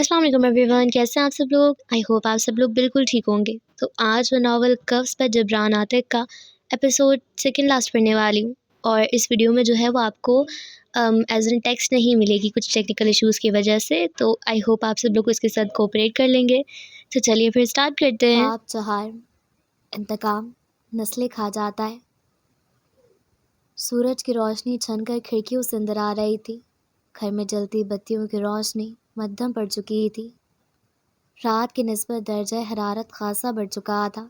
السلام علیکم every one, کیسے ہیں آپ سب لوگ؟ آئی ہوپ آپ سب لوگ بالکل ٹھیک ہوں گے۔ تو آج میں ناول کفس پر جبران عاتق کا ایپیسوڈ سیکنڈ لاسٹ پڑھنے والی ہوں، اور اس ویڈیو میں جو ہے وہ آپ کو ایز این ٹیکسٹ نہیں ملے گی کچھ ٹیکنیکل ایشوز کی وجہ سے، تو آئی ہوپ آپ سب لوگ اس کے ساتھ کوپریٹ کر لیں گے۔ تو چلیے پھر اسٹارٹ کرتے ہیں۔ خواب چہار، انتقام نسلیں کھا جاتا ہے۔ سورج کی روشنی چھن کر کھڑکیوں سے اندر آ رہی تھی۔ گھر میں جلتی بتیوں کی روشنی مدھم پڑ چکی تھی۔ رات کی نسبت درجہ حرارت خاصا بڑھ چکا تھا۔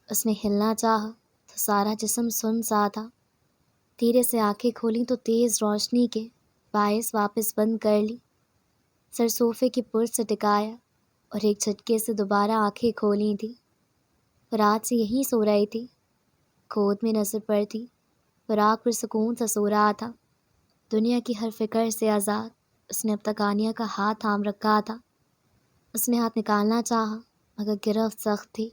اس نے ہلنا چاہا تو سارا جسم سن سا تھا۔ دھیرے سے آنکھیں کھولیں تو تیز روشنی کے باعث واپس بند کر لی۔ سر صوفے کی پشت سے ٹکایا اور ایک جھٹکے سے دوبارہ آنکھیں کھولی تھی۔ رات سے یہیں سو رہی تھی۔ گود میں نظر پڑتی، فراق پر سکون سا سو رہا تھا، دنیا کی ہر فکر سے آزاد۔ اس نے اب تک آنیہ کا ہاتھ تھام رکھا تھا۔ اس نے ہاتھ نکالنا چاہا مگر گرفت سخت تھی۔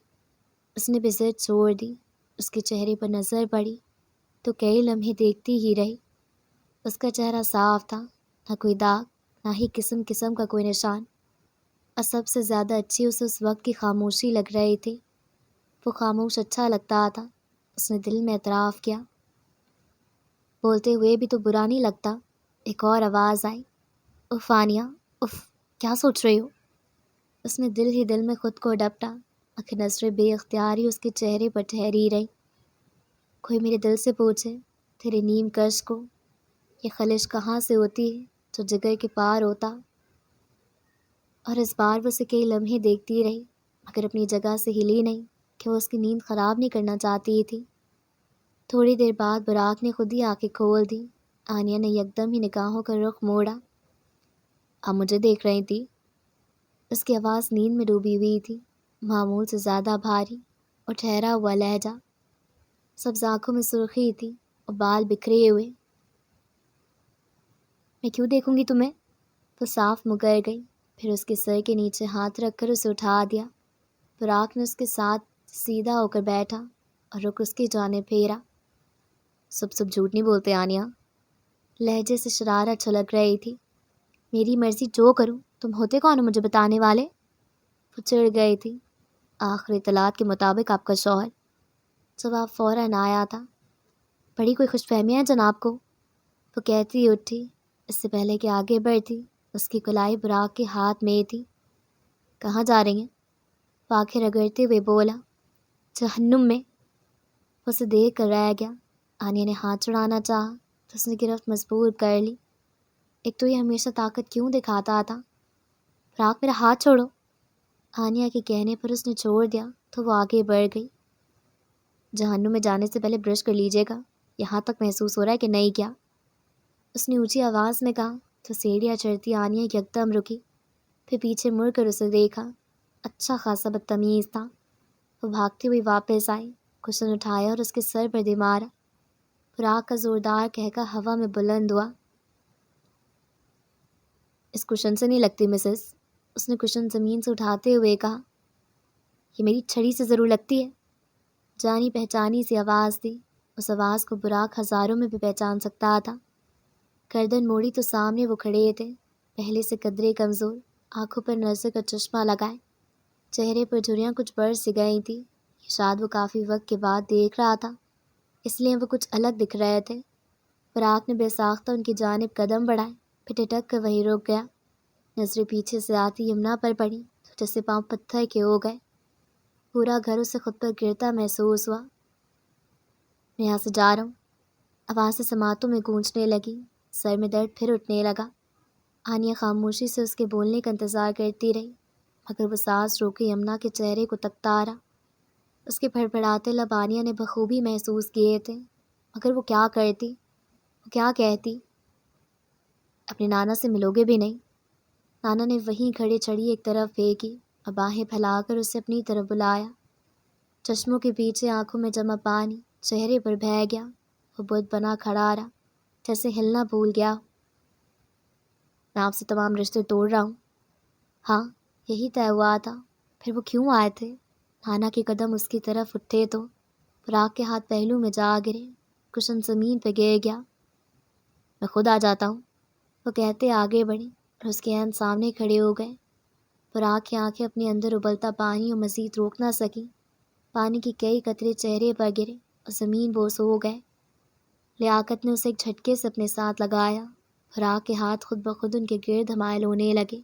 اس نے بھی ضد چھوڑ دی۔ اس کے چہرے پر نظر پڑی تو کئی لمحے دیکھتی ہی رہی۔ اس کا چہرہ صاف تھا، نہ کوئی داغ، نہ ہی قسم قسم کا کوئی نشان۔ اور سب سے زیادہ اچھی اسے اس وقت کی خاموشی لگ رہی تھی۔ وہ خاموش اچھا لگتا تھا۔ اس نے دل میں اعتراف کیا، بولتے ہوئے بھی تو برا نہیں لگتا۔ ایک اور آواز آئی، اف آنیہ، اف، کیا سوچ رہی ہو؟ اس نے دل ہی دل میں خود کو ڈپٹا، آنکھیں نظریں بے اختیاری اس کے چہرے پر ٹھہری رہی۔ کوئی میرے دل سے پوچھے تیرے نیم کش کو یہ خلش کہاں سے ہوتی ہے جو جگر کے پار ہوتا۔ اور اس بار وہ اسے کئی لمحے دیکھتی رہی مگر اپنی جگہ سے ہلی نہیں کہ وہ اس کی نیند خراب نہیں کرنا چاہتی تھی۔ تھوڑی دیر بعد براق نے خود ہی آنکھیں کھول دی۔ آنیہ نے یکدم ہی نگاہوں کا رخ موڑا۔ آپ مجھے دیکھ رہی تھی؟ اس کی آواز نیند میں ڈوبی ہوئی تھی، معمول سے زیادہ بھاری اور ٹھہرا ہوا لہجہ۔ سبز آنکھوں میں سرخی تھی اور بال بکھرے ہوئے۔ میں کیوں دیکھوں گی تمہیں؟ وہ صاف مکر گئی، پھر اس کے سر کے نیچے ہاتھ رکھ کر اسے اٹھا دیا۔ براق نے اس کے ساتھ سیدھا ہو کر بیٹھا اور رخ اس کی جانب پھیرا۔ سب جھوٹ نہیں بولتے آنیہ؟ لہجے سے شرارت چھلک رہی تھی۔ میری مرضی جو کروں، تم ہوتے کون ہو مجھے بتانے والے؟ وہ چڑھ گئی تھی۔ آخری اطلاعات کے مطابق آپ کا شوہر۔ جواب فوراً آیا تھا۔ بڑی کوئی خوش فہمی ہے جناب کو؟ وہ کہتی اٹھی۔ اس سے پہلے کہ آگے بڑھتی اس کی کلائی براق کے ہاتھ میں تھی۔ کہاں جا رہی ہیں؟ وہ آنکھیں رگڑتے ہوئے بولا، جہنم میں۔ وہ اسے دیکھ کر رہ گیا۔ آنیہ نے ہاتھ چڑھانا چاہا تو اس نے گرفت مضبوط کر لی۔ ایک تو یہ ہمیشہ طاقت کیوں دکھاتا تھا؟ براق میرا ہاتھ چھوڑو۔ آنیہ کے کہنے پر اس نے چھوڑ دیا تو وہ آگے بڑھ گئی۔ جہنم میں جانے سے پہلے برش کر لیجیے گا، یہاں تک محسوس ہو رہا ہے کہ نہیں کیا؟ اس نے اونچی آواز میں کہا تو سیڑھیاں چڑھتی آنیہ یکدم رکی، پھر پیچھے مڑ کر اسے دیکھا۔ اچھا خاصا بدتمیز تھا۔ وہ بھاگتی ہوئی واپس آئی، کشن اٹھایا اور اس کے سر پر دے مارا۔ براق کا زوردار کہکا ہوا میں بلند ہوا۔ اس کشن سے نہیں لگتی مسز، اس نے کشن زمین سے اٹھاتے ہوئے کہا۔ یہ میری چھڑی سے ضرور لگتی ہے۔ جانی پہچانی سی آواز تھی۔ اس آواز کو براق ہزاروں میں بھی پہچان سکتا تھا۔ گردن موڑی تو سامنے وہ کھڑے تھے، پہلے سے قدرے کمزور، آنکھوں پر نظر کا چشمہ لگائے، چہرے پر جھریاں کچھ بڑھ سی گئی تھی۔ یہ شاید وہ کافی وقت کے بعد دیکھ رہا تھا، اس لیے وہ کچھ الگ دکھ رہے تھے۔ براق نے بے ساختہ ان کی جانب قدم بڑھائے، پھر ٹٹک کر وہیں رک گیا۔ نظریں پیچھے سے آتی یمنا پر پڑی تو جیسے پاؤں پتھر کے ہو گئے۔ پورا گھر اسے خود پر گرتا محسوس ہوا۔ میں یہاں سے جا رہا ہوں، آوازیں سماعتوں میں گونجنے لگی، سر میں درد پھر اٹھنے لگا۔ آنیہ خاموشی سے اس کے بولنے کا انتظار کرتی رہی مگر وہ سانس روکے یمنا کے چہرے کو تکتا رہا۔ اس کے پھڑپھڑاتے لب آنیہ نے بخوبی محسوس کیے تھے مگر وہ کیا کرتی، وہ کیا کہتی؟ اپنے نانا سے ملو گے بھی نہیں؟ نانا نے وہیں کھڑے چھڑی ایک طرف پھینکی اور باہیں پھیلا کر اسے اپنی طرف بلایا۔ چشموں کے پیچھے آنکھوں میں جمع پانی چہرے پر بہہ گیا۔ وہ بت بنا کھڑا رہا، جیسے ہلنا بھول گیا۔ میں آپ سے تمام رشتے توڑ رہا ہوں۔ ہاں، یہی طے ہوا تھا، پھر وہ کیوں آئے تھے؟ نانا کے قدم اس کی طرف اٹھے تو براق کے ہاتھ پہلو میں جا گرے، کشن زمین پہ گر گیا۔ میں خود آ جاتا ہوں، وہ کہتے آگے بڑھے اور اس کے عین سامنے کھڑے ہو گئے۔ فراق کی آنکھیں اپنے اندر ابلتا پانی اور مزید روک نہ سکیں۔ پانی کی کئی قطرے چہرے پر گرے اور زمین بوس ہو گئے۔ لیاقت نے اسے ایک جھٹکے سے اپنے ساتھ لگایا۔ فراق کے ہاتھ خود بخود ان کے گرد حمائل ہونے لگے۔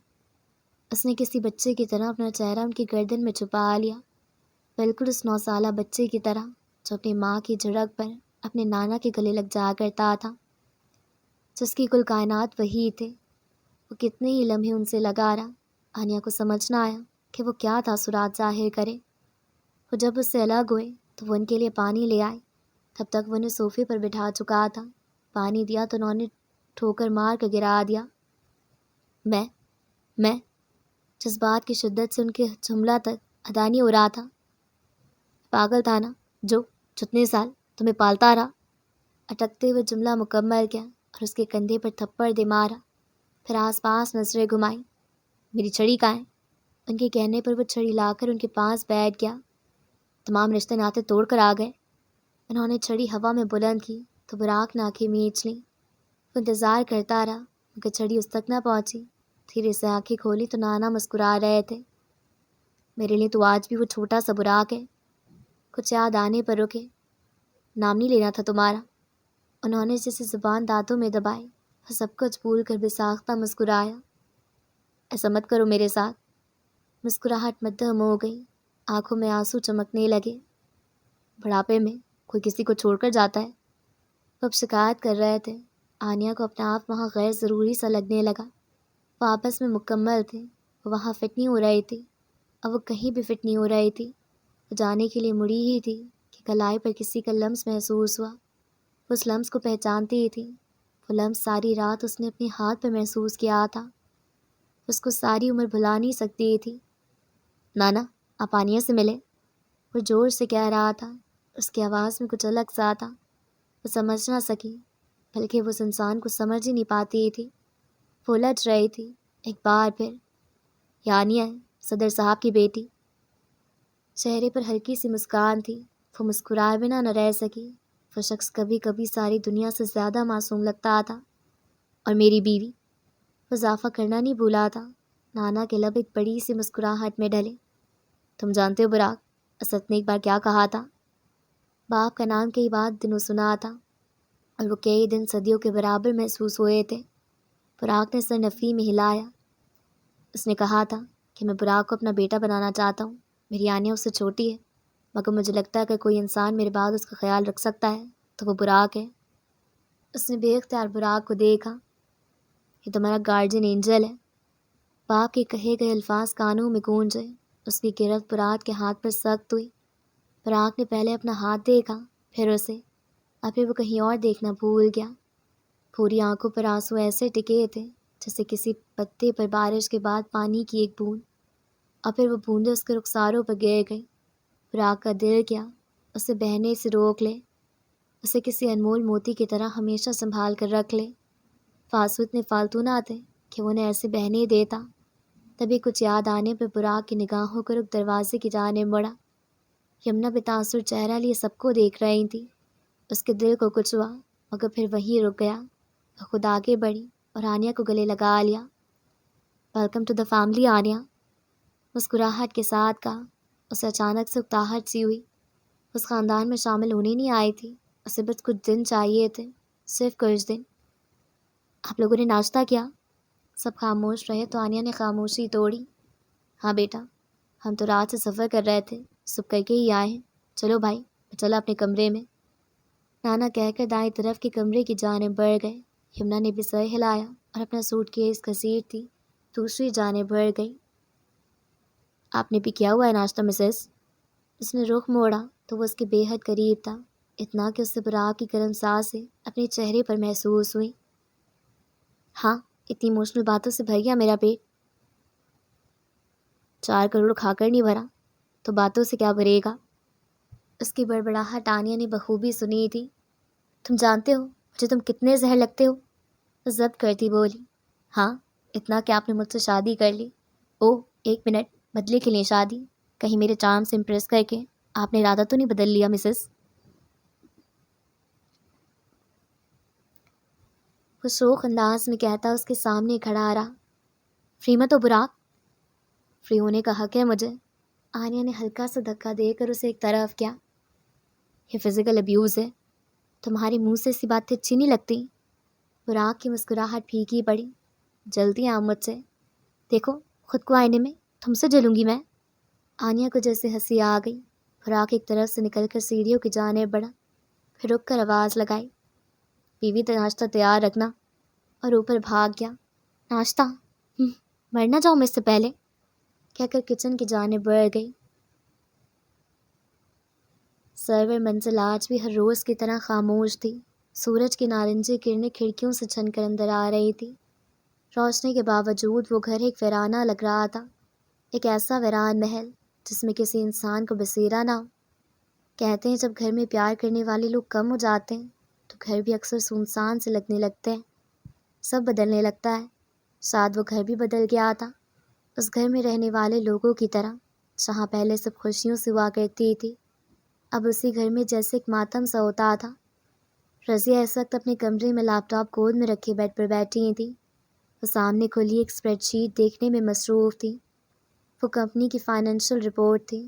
اس نے کسی بچے کی طرح اپنا چہرہ ان کی گردن میں چھپا لیا، بالکل اس 9 سالہ بچے کی طرح جو اپنی ماں کی جھڑک پر اپنے نانا کے گلے لگ جا کرتا تھا، جس کی کل کائنات وہی تھے۔ وہ کتنے ہی لمحے ان سے لگا رہا۔ آنیا کو سمجھ نہ آیا کہ وہ کیا تاثرات ظاہر کرے۔ وہ جب اس سے الگ ہوئے تو وہ ان کے لیے پانی لے آئے۔ تب تک وہ انہیں صوفے پر بٹھا چکا تھا۔ پانی دیا تو انہوں نے ٹھوکر مار کر گرا دیا۔ میں جذبات کی شدت سے ان کے جملہ تک ادا نہیں ہو رہا تھا۔ پاگل تھا نا جو جتنے سال تمہیں پالتا رہا۔ اٹکتے ہوئے جملہ مکمل کیا اور اس کے کندھے پر تھپڑ دے مارا۔ پھر آس پاس نظریں گھمائیں۔ میری چھڑی کہاں ہے؟ ان کے کہنے پر وہ چھڑی لا کر ان کے پاس بیٹھ گیا۔ تمام رشتے ناتے توڑ کر آ گئے۔ انہوں نے چھڑی ہوا میں بلند کی تو براق نے آنکھیں میچ لیں۔ وہ انتظار کرتا رہا مگر چھڑی اس تک نہ پہنچی۔ دھیرے سے آنکھیں کھولی تو نانا مسکرا رہے تھے۔ میرے لیے تو آج بھی وہ چھوٹا سا براق ہے۔ کچھ یاد آنے پر رکے۔ نام نہیں لینا تھا تمہارا؟ انہوں نے جیسے زبان دانتوں میں دبائی اور سب کچھ بھول کر بے ساختہ مسکرایا۔ ایسا مت کرو میرے ساتھ۔ مسکراہٹ مدھم ہو گئی، آنکھوں میں آنسو چمکنے لگے۔ بڑھاپے میں کوئی کسی کو چھوڑ کر جاتا ہے؟ وہ اب شکایت کر رہے تھے۔ آنیا کو اپنا آپ وہاں غیر ضروری سا لگنے لگا۔ وہ آپس میں مکمل تھے۔ وہ وہاں فٹ نہیں ہو رہی تھی اور وہ کہیں بھی فٹ نہیں ہو رہی تھی۔ وہ جانے کے لیے مڑی ہی تھی کہ کلائی پر کسی کا لمس محسوس ہوا۔ وہ اس لمس کو پہچانتی تھی۔ وہ لمس ساری رات اس نے اپنے ہاتھ پر محسوس کیا تھا۔ اس کو ساری عمر بھلا نہیں سکتی تھی۔ نانا آپ آنیا سے ملے، وہ زور سے کہہ رہا تھا۔ اس کی آواز میں کچھ الگ سا تھا۔ وہ سمجھ نہ سکی، بلکہ وہ اس انسان کو سمجھ ہی نہیں پاتی تھی۔ وہ الجھ رہی تھی۔ ایک بار پھر، یہ آنیا ہے، صدر صاحب کی بیٹی۔ چہرے پر ہلکی سی مسکان تھی۔ وہ مسکرائے بنا نہ رہ سکی۔ وہ شخص کبھی کبھی ساری دنیا سے زیادہ معصوم لگتا تھا۔ اور میری بیوی، وہ اضافہ کرنا نہیں بھولا تھا۔ نانا کے لب ایک بڑی سی مسکراہٹ میں ڈھلے۔ تم جانتے ہو براق، اسد نے ایک بار کیا کہا تھا؟ باپ کا نام کئی بار دنوں سنا تھا اور وہ کئی دن صدیوں کے برابر محسوس ہوئے تھے۔ براق نے سر نفی میں ہلایا۔ اس نے کہا تھا کہ میں براق کو اپنا بیٹا بنانا چاہتا ہوں۔ میری آنیا اس سے چھوٹی ہے، مگر مجھے لگتا ہے کہ کوئی انسان میرے بعد اس کا خیال رکھ سکتا ہے تو وہ براق ہے۔ اس نے بے اختیار براق کو دیکھا۔ یہ تمہارا گارجین اینجل ہے۔ باپ کے کہے گئے الفاظ کانوں میں گونجے۔ اس کی گرفت براق کے ہاتھ پر سخت ہوئی۔ براق نے پہلے اپنا ہاتھ دیکھا، پھر اسے، اور پھر وہ کہیں اور دیکھنا بھول گیا۔ پوری آنکھوں پر آنسو ایسے ٹکے تھے جیسے کسی پتے پر بارش کے بعد پانی کی ایک بوند، اور پھر وہ بوندیں اس کے رخساروں پر گر گئی۔ براق کا دل کیا اسے بہنے سے روک لے، اسے کسی انمول موتی کی طرح ہمیشہ سنبھال کر رکھ لے۔ فاسو اتنے فالتو نہ تھے کہ وہ انہیں ایسے بہنے دیتا۔ تبھی کچھ یاد آنے پر براق کی نگاہوں کو رخ دروازے کی جانب مڑا۔ یمنا بے تاثر چہرہ لیے سب کو دیکھ رہی تھی۔ اس کے دل کو کچھ ہوا مگر پھر وہیں رک گیا۔ وہ خود آگے بڑھی اور آنیا کو گلے لگا لیا۔ ویلکم ٹو دا فیملی آنیا، مسکراہٹ کے ساتھ کہا۔ اسے اچانک سے اکتاہٹ سی ہوئی۔ اس خاندان میں شامل ہونے نہیں آئی تھی، اسے بس کچھ دن چاہیے تھے، صرف کچھ دن۔ آپ لوگوں نے ناشتہ کیا؟ سب خاموش رہے تو آنیا نے خاموشی توڑی۔ ہاں بیٹا، ہم تو رات سے سفر کر رہے تھے، صبح کر کے ہی آئے ہیں۔ چلو بھائی، چلا اپنے کمرے میں۔ نانا کہہ کر دائیں طرف کے کمرے کی جانب بڑھ گئے۔ یمنا نے بھی سر ہلایا اور اپنا سوٹ کیس گھسیٹتی دوسری جانب بڑھ گئی۔ آپ نے بھی کیا ہوا ہے ناشتہ مسز؟ اس نے رخ موڑا تو وہ اس کے بے حد قریب تھا، اتنا کہ اس سے براق کی گرم سانسیں اپنے چہرے پر محسوس ہوئی۔ ہاں، اتنی ایموشنل باتوں سے بھر گیا میرا پیٹ۔ 4 کروڑ کھا کر نہیں بھرا تو باتوں سے کیا بھرے گا؟ اس کی بڑبڑاہٹ آنیا نے بخوبی سنی تھی۔ تم جانتے ہو مجھے تم کتنے زہر لگتے ہو؟ وہ ضبط کرتی بولی۔ ہاں، اتنا کہ آپ نے مجھ سے شادی کر لی۔ اوہ، 1 منٹ، بدلے کے لیے شادی؟ کہیں میرے چارم سے امپریس کر کے آپ نے ارادہ تو نہیں بدل لیا مسز؟ وہ شوخ انداز میں کہتا اس کے سامنے کھڑا رہا۔ فریمت و براق، فری ہونے کا حق ہے مجھے۔ آنیا نے ہلکا سا دھکا دے کر اسے ایک طرف کیا۔ یہ فزیکل ابیوز ہے، تمہاری منہ سے ایسی باتیں اچھی نہیں لگتی۔ براق کی مسکراہٹ پھیکی پڑی۔ جلدی آؤ مجھ سے، دیکھو خود کو آئینے میں، تم سے جلوں گی میں۔ آنیا کو جیسے ہنسی آ گئی۔ براق ایک طرف سے نکل کر سیڑھیوں کی جانب بڑھا، پھر رک کر آواز لگائی، بیوی ناشتہ تیار رکھنا، اور اوپر بھاگ گیا۔ ناشتہ؟ مر نہ جاؤں میں اس سے پہلے، کہہ کر کچن کی جانب بڑھ گئی۔ سرور منزل آج بھی ہر روز کی طرح خاموش تھی۔ سورج کی نارنجی کرنیں کھڑکیوں سے چھن کر اندر آ رہی تھی۔ روشنی کے باوجود وہ گھر ایک ویرانہ لگ رہا تھا، ایک ایسا ویران محل جس میں کسی انسان کو بسیرا نہ ہو۔ کہتے ہیں جب گھر میں پیار کرنے والے لوگ کم ہو جاتے ہیں تو گھر بھی اکثر سنسان سے لگنے لگتے ہیں، سب بدلنے لگتا ہے۔ شاید وہ گھر بھی بدل گیا تھا، اس گھر میں رہنے والے لوگوں کی طرح، جہاں پہلے سب خوشیوں سے ہوا کرتی تھی، اب اسی گھر میں جیسے ایک ماتم سا ہوتا تھا۔ رضیہ اس وقت اپنے کمرے میں لیپ ٹاپ گود میں رکھے بیڈ پر بیٹھی تھی۔ وہ سامنے کھلی ایک اسپریڈ شیٹ دیکھنے میں مصروف تھی۔ وہ کمپنی کی فائنینشیل رپورٹ تھی،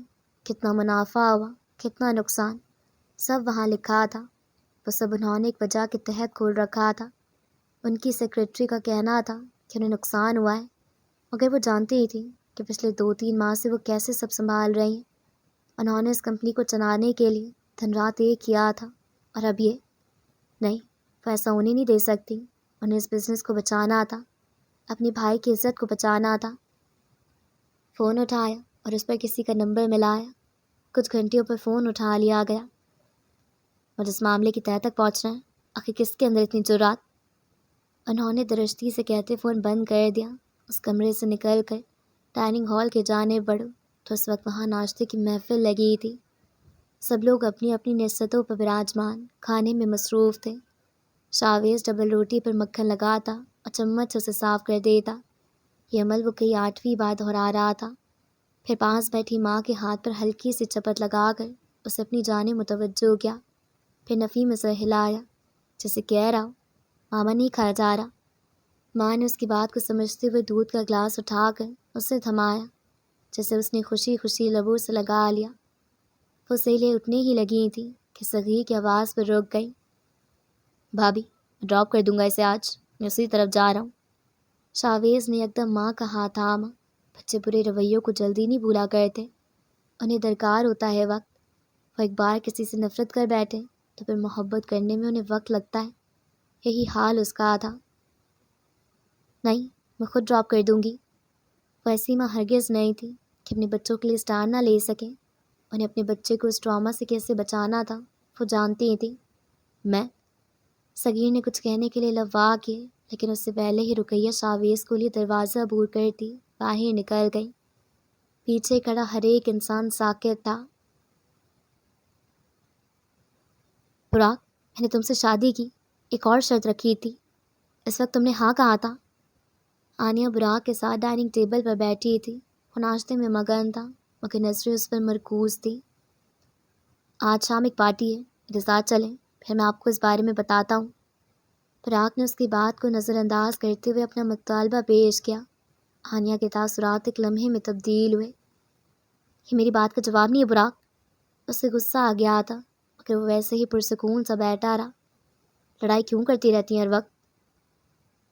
کتنا منافع ہوا، کتنا نقصان، سب وہاں لکھا تھا۔ وہ سب انہوں نے ایک وجہ کے تحت کھول رکھا تھا۔ ان کی سیکریٹری کا کہنا تھا کہ انہیں نقصان ہوا ہے، مگر وہ جانتی ہی تھی کہ پچھلے 2-3 ماہ سے وہ کیسے سب سنبھال رہی ہیں۔ انہوں نے اس کمپنی کو چلانے کے لیے دن رات ایک کیا تھا، اور اب یہ نہیں، وہ ایسا ہونے نہیں دے سکتی۔ انہیں اس بزنس کو بچانا تھا، اپنے بھائی کی عزت کو بچانا تھا۔ فون اٹھایا اور اس پر کسی کا نمبر ملایا۔ کچھ گھنٹیوں پر فون اٹھا لیا گیا۔ اور اس معاملے کی تہہ تک پہنچنا ہے، آخر کس کے اندر اتنی جرات؟ انہوں نے درشتی سے کہتے فون بند کر دیا۔ اس کمرے سے نکل کر ڈائننگ ہال کے جانب بڑھو تو اس وقت وہاں ناشتے کی محفل لگی تھی۔ سب لوگ اپنی اپنی نشستوں پر براجمان کھانے میں مصروف تھے۔ شاویز ڈبل روٹی پر مکھن لگاتا اور چمچ سے اسے صاف کر دیتا۔ یہ عمل وہ کئی 8ویں بار دہرا رہا تھا۔ پھر پاس بیٹھی ماں کے ہاتھ پر ہلکی سی چپت لگا کر اسے اپنی جانب متوجہ کیا۔ پھر نفی میں سر ہلایا، جیسے کہہ رہا ہو ماما نہیں کھایا جا رہا۔ ماں نے اس کی بات کو سمجھتے ہوئے دودھ کا گلاس اٹھا کر اسے تھمایا، جیسے اس نے خوشی خوشی لبوں سے لگا لیا۔ وہ سیلے اٹھنے ہی لگی تھی کہ صغیر کی آواز پر رک گئی۔ بھابھی، میں ڈراپ کر دوں گا اسے آج، میں اسی طرف جا رہا ہوں۔ شاویز نے یکدم ماں کا ہاتھ تھاما۔ بچے برے رویوں کو جلدی نہیں بھولا کرتے، انہیں درکار ہوتا ہے وقت۔ وہ ایک بار کسی سے نفرت کر بیٹھے تو پھر محبت کرنے میں انہیں وقت لگتا ہے۔ یہی حال اس کا تھا۔ نہیں، میں خود ڈراپ کر دوں گی۔ وہ ایسی ماں ہرگز نہیں تھی کہ اپنے بچوں کے لیے اسٹینڈ نہ لے سکیں۔ انہیں اپنے بچے کو اس ٹراما سے کیسے بچانا تھا وہ جانتی تھی۔ میں صغیر نے کچھ کہنے کے لیے لبوا کیے، لیکن اس سے پہلے ہی رقیہ شاویز کو لیے دروازہ عبور کرتی باہر نکل گئی۔ پیچھے کھڑا ہر ایک انسان ساکت تھا۔ براق، میں نے تم سے شادی کی، ایک اور شرط رکھی تھی، اس وقت تم نے ہاں کہا تھا۔ آنیا براق کے ساتھ ڈائننگ ٹیبل پر بیٹھی تھی۔ وہ ناشتے میں مگن تھا، مگر نظریں اس پر مرکوز تھی۔ آج شام ایک پارٹی ہے، میرے ساتھ چلیں، پھر میں آپ کو اس بارے میں بتاتا ہوں۔ براق نے اس کی بات کو نظر انداز کرتے ہوئے اپنا مطالبہ پیش کیا۔ آنیا کے تاثرات ایک لمحے میں تبدیل ہوئے۔ یہ میری بات کا جواب نہیں ہے براق۔ اسے غصہ آ گیا تھا، مگر وہ ویسے ہی پرسکون سا بیٹھا رہا۔ لڑائی کیوں کرتی رہتی ہیں ہر وقت؟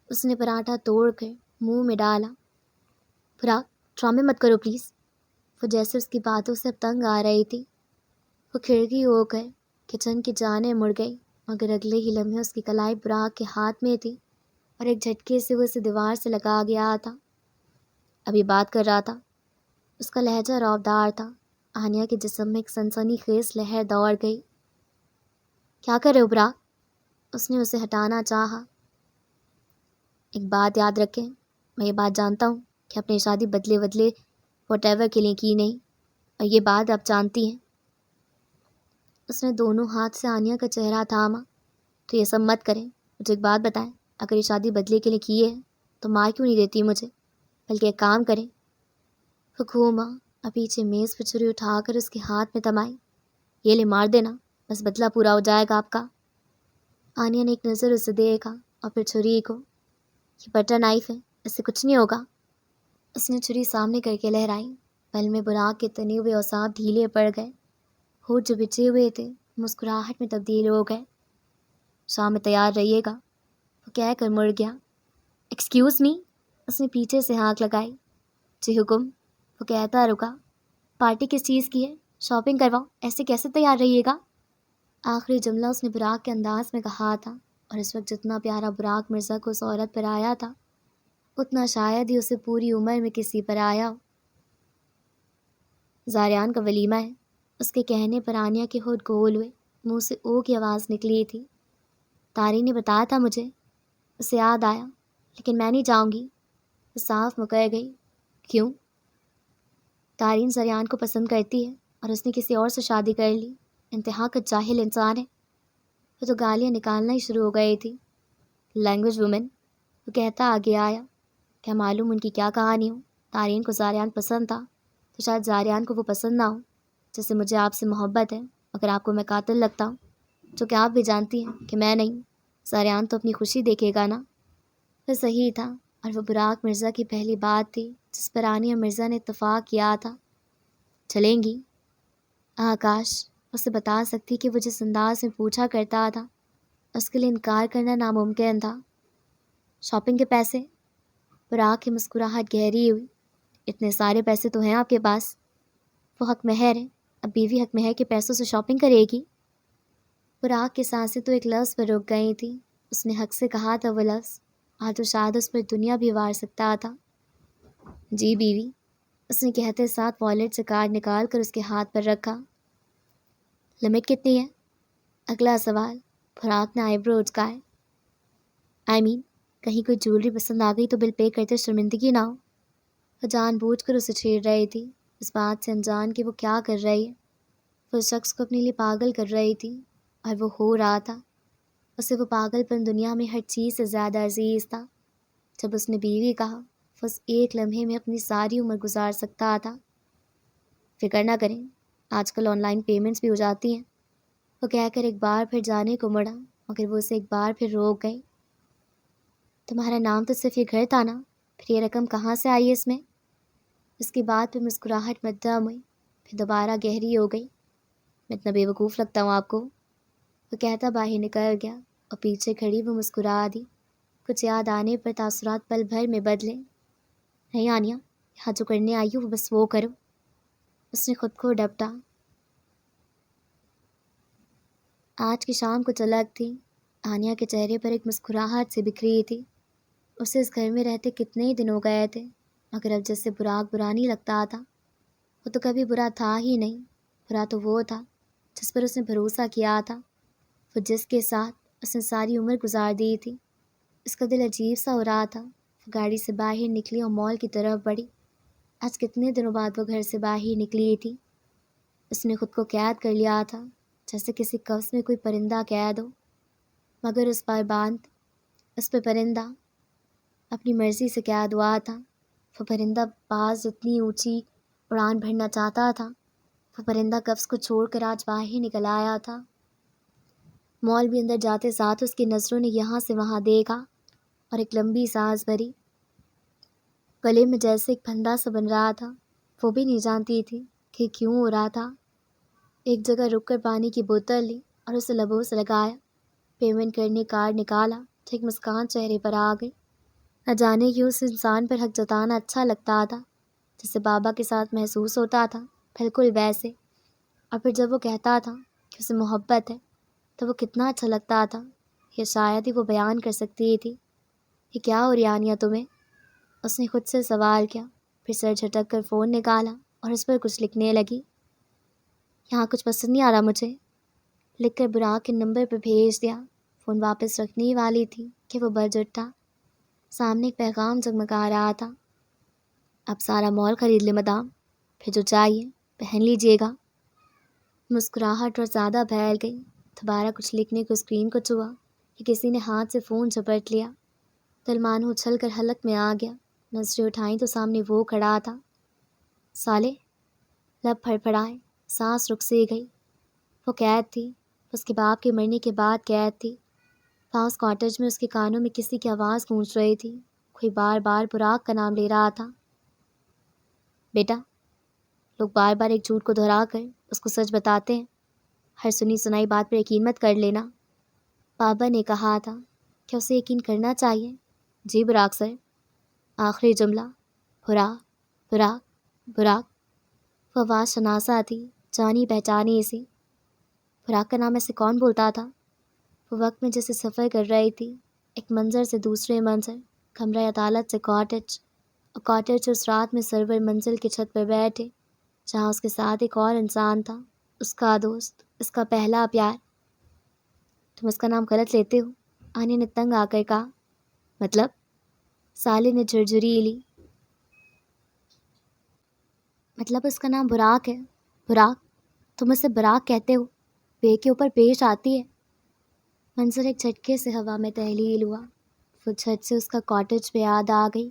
اس نے پراٹھا توڑ کر منہ میں ڈالا۔ براق، ڈرامے مت کرو پلیز۔ وہ جیسے اس کی باتوں سے اب تنگ آ رہی تھی۔ وہ کھڑکی ہو کر کچن کی جانب مڑ گئی، مگر اگلے ہی لمحے اس کی کلائی براق کے ہاتھ میں تھی اور ایک جھٹکے سے وہ اسے دیوار سے لگا گیا تھا۔ ابھی بات کر رہا تھا۔ اس کا لہجہ رعبدار تھا۔ آنیا کے جسم میں ایک سنسنی خیز لہر دوڑ گئی۔ کیا کر رہے ہو براق؟ اس نے اسے ہٹانا چاہا۔ ایک بات یاد رکھیں، میں یہ بات جانتا ہوں کہ اپنی شادی بدلے واٹ ایور کے لیے کی نہیں، اور یہ بات آپ جانتی ہیں۔ اس نے دونوں ہاتھ سے آنیا کا چہرہ تھاما۔ تو یہ سب مت کریں، مجھے ایک بات بتائیں، اگر یہ شادی بدلے کے لیے کی ہے تو مار کیوں نہیں دیتی مجھے؟ بلکہ ایک کام کریں۔ وہ گھوما اور پیچھے میز پہ چھری اٹھا کر اس کے ہاتھ میں تھمائی۔ یہ لے مار دینا، بس بدلہ پورا ہو جائے گا آپ کا۔ آنیا نے ایک نظر اسے دیکھا اور پھر چھری کو۔ یہ بٹر نائف ہے، اس سے کچھ نہیں ہوگا۔ اس نے چھری سامنے کر کے لہرائی۔ پل میں براق کے تنے ہوئے اعصاب ڈھیلے پڑ گئے، ہونٹ جو بچے ہوئے تھے مسکراہٹ میں تبدیل ہو گئے۔ شام میں تیار رہیے گا، وہ کہہ کر مڑ گیا۔ ایکسکیوز می، اس نے پیچھے سے ہانک لگائی۔ جی حکم، وہ کہتا رکا۔ پارٹی کس چیز کی ہے؟ شاپنگ کرواؤ، ایسے کیسے تیار رہیے گا؟ آخری جملہ اس نے براق کے انداز میں کہا تھا، اور اس وقت جتنا پیارا براق مرزا کو اس عورت پر آیا تھا اتنا شاید ہی اسے پوری عمر میں کسی پر آیا ہو۔ زاریان کا ولیمہ ہے، اس کے کہنے پر آنیا کے ہونٹ گول ہوئے، منہ سے او کی آواز نکلی تھی۔ تاری نے بتایا تھا مجھے، اسے یاد آیا، لیکن میں نہیں جاؤں گی، وہ صاف مکر گئی۔ کیوں؟ تارین زریان کو پسند کرتی ہے اور اس نے کسی اور سے شادی کر لی، انتہا کا جاہل انسان ہے۔ وہ تو گالیاں نکالنا ہی شروع ہو گئی تھی۔ لینگویج وومن، وہ کہتا آگے آیا۔ کیا معلوم ان کی کیا کہانی ہو؟ تارین کو زاریان پسند تھا تو شاید زاریان کو وہ پسند نہ ہو۔ جیسے مجھے آپ سے محبت ہے، اگر آپ کو میں قاتل لگتا ہوں، جو کہ آپ بھی جانتی ہیں کہ میں نہیں، زاریان تو اپنی خوشی دیکھے گا نا۔ وہ صحیح تھا، اور وہ براق مرزا کی پہلی بات تھی جس پر عانیہ مرزا نے اتفاق کیا تھا۔ چلیں گی؟ کاش اسے بتا سکتی کہ وہ جس انداز میں پوچھا کرتا تھا اس کے لیے انکار کرنا ناممکن تھا۔ شاپنگ کے پیسے؟ براق کی مسکراہٹ گہری ہوئی۔ اتنے سارے پیسے تو ہیں آپ کے پاس، وہ حق مہر ہے، اب بیوی حق مہر کے پیسوں سے شاپنگ کرے گی؟ براق کی سانسیں تو ایک لفظ پر رک گئی تھیں۔ اس نے حق سے کہا تھا وہ لفظ، آج تو شاید اس پر دنیا بھی وار سکتا تھا۔ جی بیوی، اس نے کہتے ساتھ والیٹ سے کارڈ نکال کر اس کے ہاتھ پر رکھا۔ لمٹ کتنی ہے؟ اگلا سوال۔ براق نے آئی برو اچکائے۔ کہیں کوئی جولری پسند آ گئی تو بل پے کرتے شرمندگی نہ ہو۔ وہ جان بوجھ کر اسے چھیڑ رہی تھی، اس بات سے انجان کہ وہ کیا کر رہی ہے۔ وہ اس شخص کو اپنے لیے پاگل کر رہی تھی، اور وہ ہو رہا تھا۔ اسے وہ پاگل پن دنیا میں ہر چیز سے زیادہ عزیز تھا۔ جب اس نے بیوی کہا، وہ اس ایک لمحے میں اپنی ساری عمر گزار سکتا تھا۔ فکر نہ کریں، آج کل آن لائن پیمنٹس بھی ہو جاتی ہیں، وہ کہہ کر ایک بار پھر جانے کو مڑا، مگر وہ اسے ایک بار پھر روک گئی۔ تمہارا نام تو صرف یہ گھر تھا نا، پھر یہ رقم کہاں سے آئی اس میں؟ اس کی بات پہ مسکراہٹ مدھم ہوئی، پھر دوبارہ گہری ہو گئی۔ میں اتنا بے وقوف لگتا ہوں آپ کو؟ وہ کہتا باہر نکل گیا، اور پیچھے کھڑی وہ مسکرا دی۔ کچھ یاد آنے پر تاثرات پل بھر میں بدلے۔ نہیں آنیا، یہاں جو کرنے آئی ہو وہ بس وہ کرو، اس نے خود کو ڈپٹا۔ آج کی شام کچھ الگ تھی۔ آنیا کے چہرے پر ایک مسکراہٹ سے بکھری تھی۔ اسے اس گھر میں رہتے کتنے ہی دن ہو گئے تھے، مگر اب جس سے براق برا نہیں لگتا تھا، وہ تو کبھی برا تھا ہی نہیں۔ برا تو وہ تھا جس پر اس نے بھروسہ کیا تھا، وہ جس کے ساتھ اس نے ساری عمر گزار دی تھی۔ اس کا دل عجیب سا ہو رہا تھا۔ وہ گاڑی سے باہر نکلی اور مال کی طرف بڑھی۔ آج کتنے دنوں بعد وہ گھر سے باہر نکلی تھی۔ اس نے خود کو قید کر لیا تھا، جیسے کسی قفس میں کوئی پرندہ قید ہو، مگر اس پہ پرندہ اپنی مرضی سے قید ہوا تھا۔ وہ پرندہ باز اتنی اونچی اڑان بھرنا چاہتا تھا، وہ پرندہ قفس کو چھوڑ کر آج باہر نکل آیا تھا۔ مال بھی اندر جاتے ساتھ اس کی نظروں نے یہاں سے وہاں دیکھا، اور ایک لمبی سانس بھری۔ گلے میں جیسے ایک پھندا سا بن رہا تھا، وہ بھی نہیں جانتی تھی کہ کیوں ہو رہا تھا۔ ایک جگہ رک کر پانی کی بوتل لی اور اسے لبوں سے لگایا۔ پیمنٹ کرنے کارڈ نکالا تو ایک مسکان چہرے پر آ گئی۔ نہ جانے کیوں اس انسان پر حق جتانا اچھا لگتا تھا، جسے بابا کے ساتھ محسوس ہوتا تھا، بالکل ویسے۔ اور پھر جب وہ کہتا تھا کہ اسے محبت ہے تو وہ کتنا اچھا لگتا تھا، یہ شاید ہی وہ بیان کر سکتی تھی۔ یہ کیا ہو رہی آنیا تمہیں؟ اس نے خود سے سوال کیا، پھر سر جھٹک کر فون نکالا اور اس پر کچھ لکھنے لگی۔ یہاں کچھ پسند نہیں آ رہا مجھے، لکھ کر براق کے نمبر پہ بھیج دیا۔ فون واپس رکھنے ہی والی تھی کہ وہ بج اٹھا۔ سامنے ایک پیغام جگمگا رہا تھا۔ اب سارا مال خرید لے مدام، پھر جو چاہیے پہن لیجیے گا۔ مسکراہٹ اور زیادہ پھیل گئی۔ دوبارہ کچھ لکھنے کو اسکرین کو چھوا کہ کسی نے ہاتھ سے فون جھپٹ لیا۔ دلمانو اچھل کر حلق میں آ گیا۔ نظریں اٹھائیں تو سامنے وہ کھڑا تھا۔ سالے، لب پھڑپھڑائے، سانس رک سی گئی۔ وہ قید تھی، اس کے باپ کے مرنے کے بعد قید تھی۔ وہاں اس کاٹیج میں اس کے کانوں میں کسی کی آواز گونج رہی تھی، کوئی بار بار براق کا نام لے رہا تھا۔ بیٹا، لوگ بار بار ایک جھوٹ کو دہرا کر اس کو سچ بتاتے ہیں، ہر سنی سنائی بات پر یقین مت کر لینا۔ بابا نے کہا تھا کہ اسے یقین کرنا چاہیے۔ جی براق سر۔ آخری جملہ براق براق براق، وہ آواز شناسا تھی، جانی پہچانی اسی۔ براق کا نام ایسے کون بولتا تھا؟ وہ وقت میں جیسے سفر کر رہی تھی، ایک منظر سے دوسرے منظر، کمرہ عدالت سے کاٹیج، اور کاٹیج اس رات میں سرور منزل کی چھت پر بیٹھے، جہاں اس کے ساتھ ایک اور انسان تھا، اس کا دوست، اس کا پہلا پیار۔ تم اس کا نام غلط لیتے ہو، آنی نے تنگ آ کر کہا۔ مطلب؟ سالے نے جھرجھری لی۔ مطلب اس کا نام براق ہے۔ براق؟ تم اسے براق کہتے ہو؟ بے کے اوپر پیش آتی ہے۔ منظر ایک جھٹکے سے ہوا میں تحلیل ہوا۔ وہ جھٹ سے اس کا کاٹیج پہ یاد آ گئی۔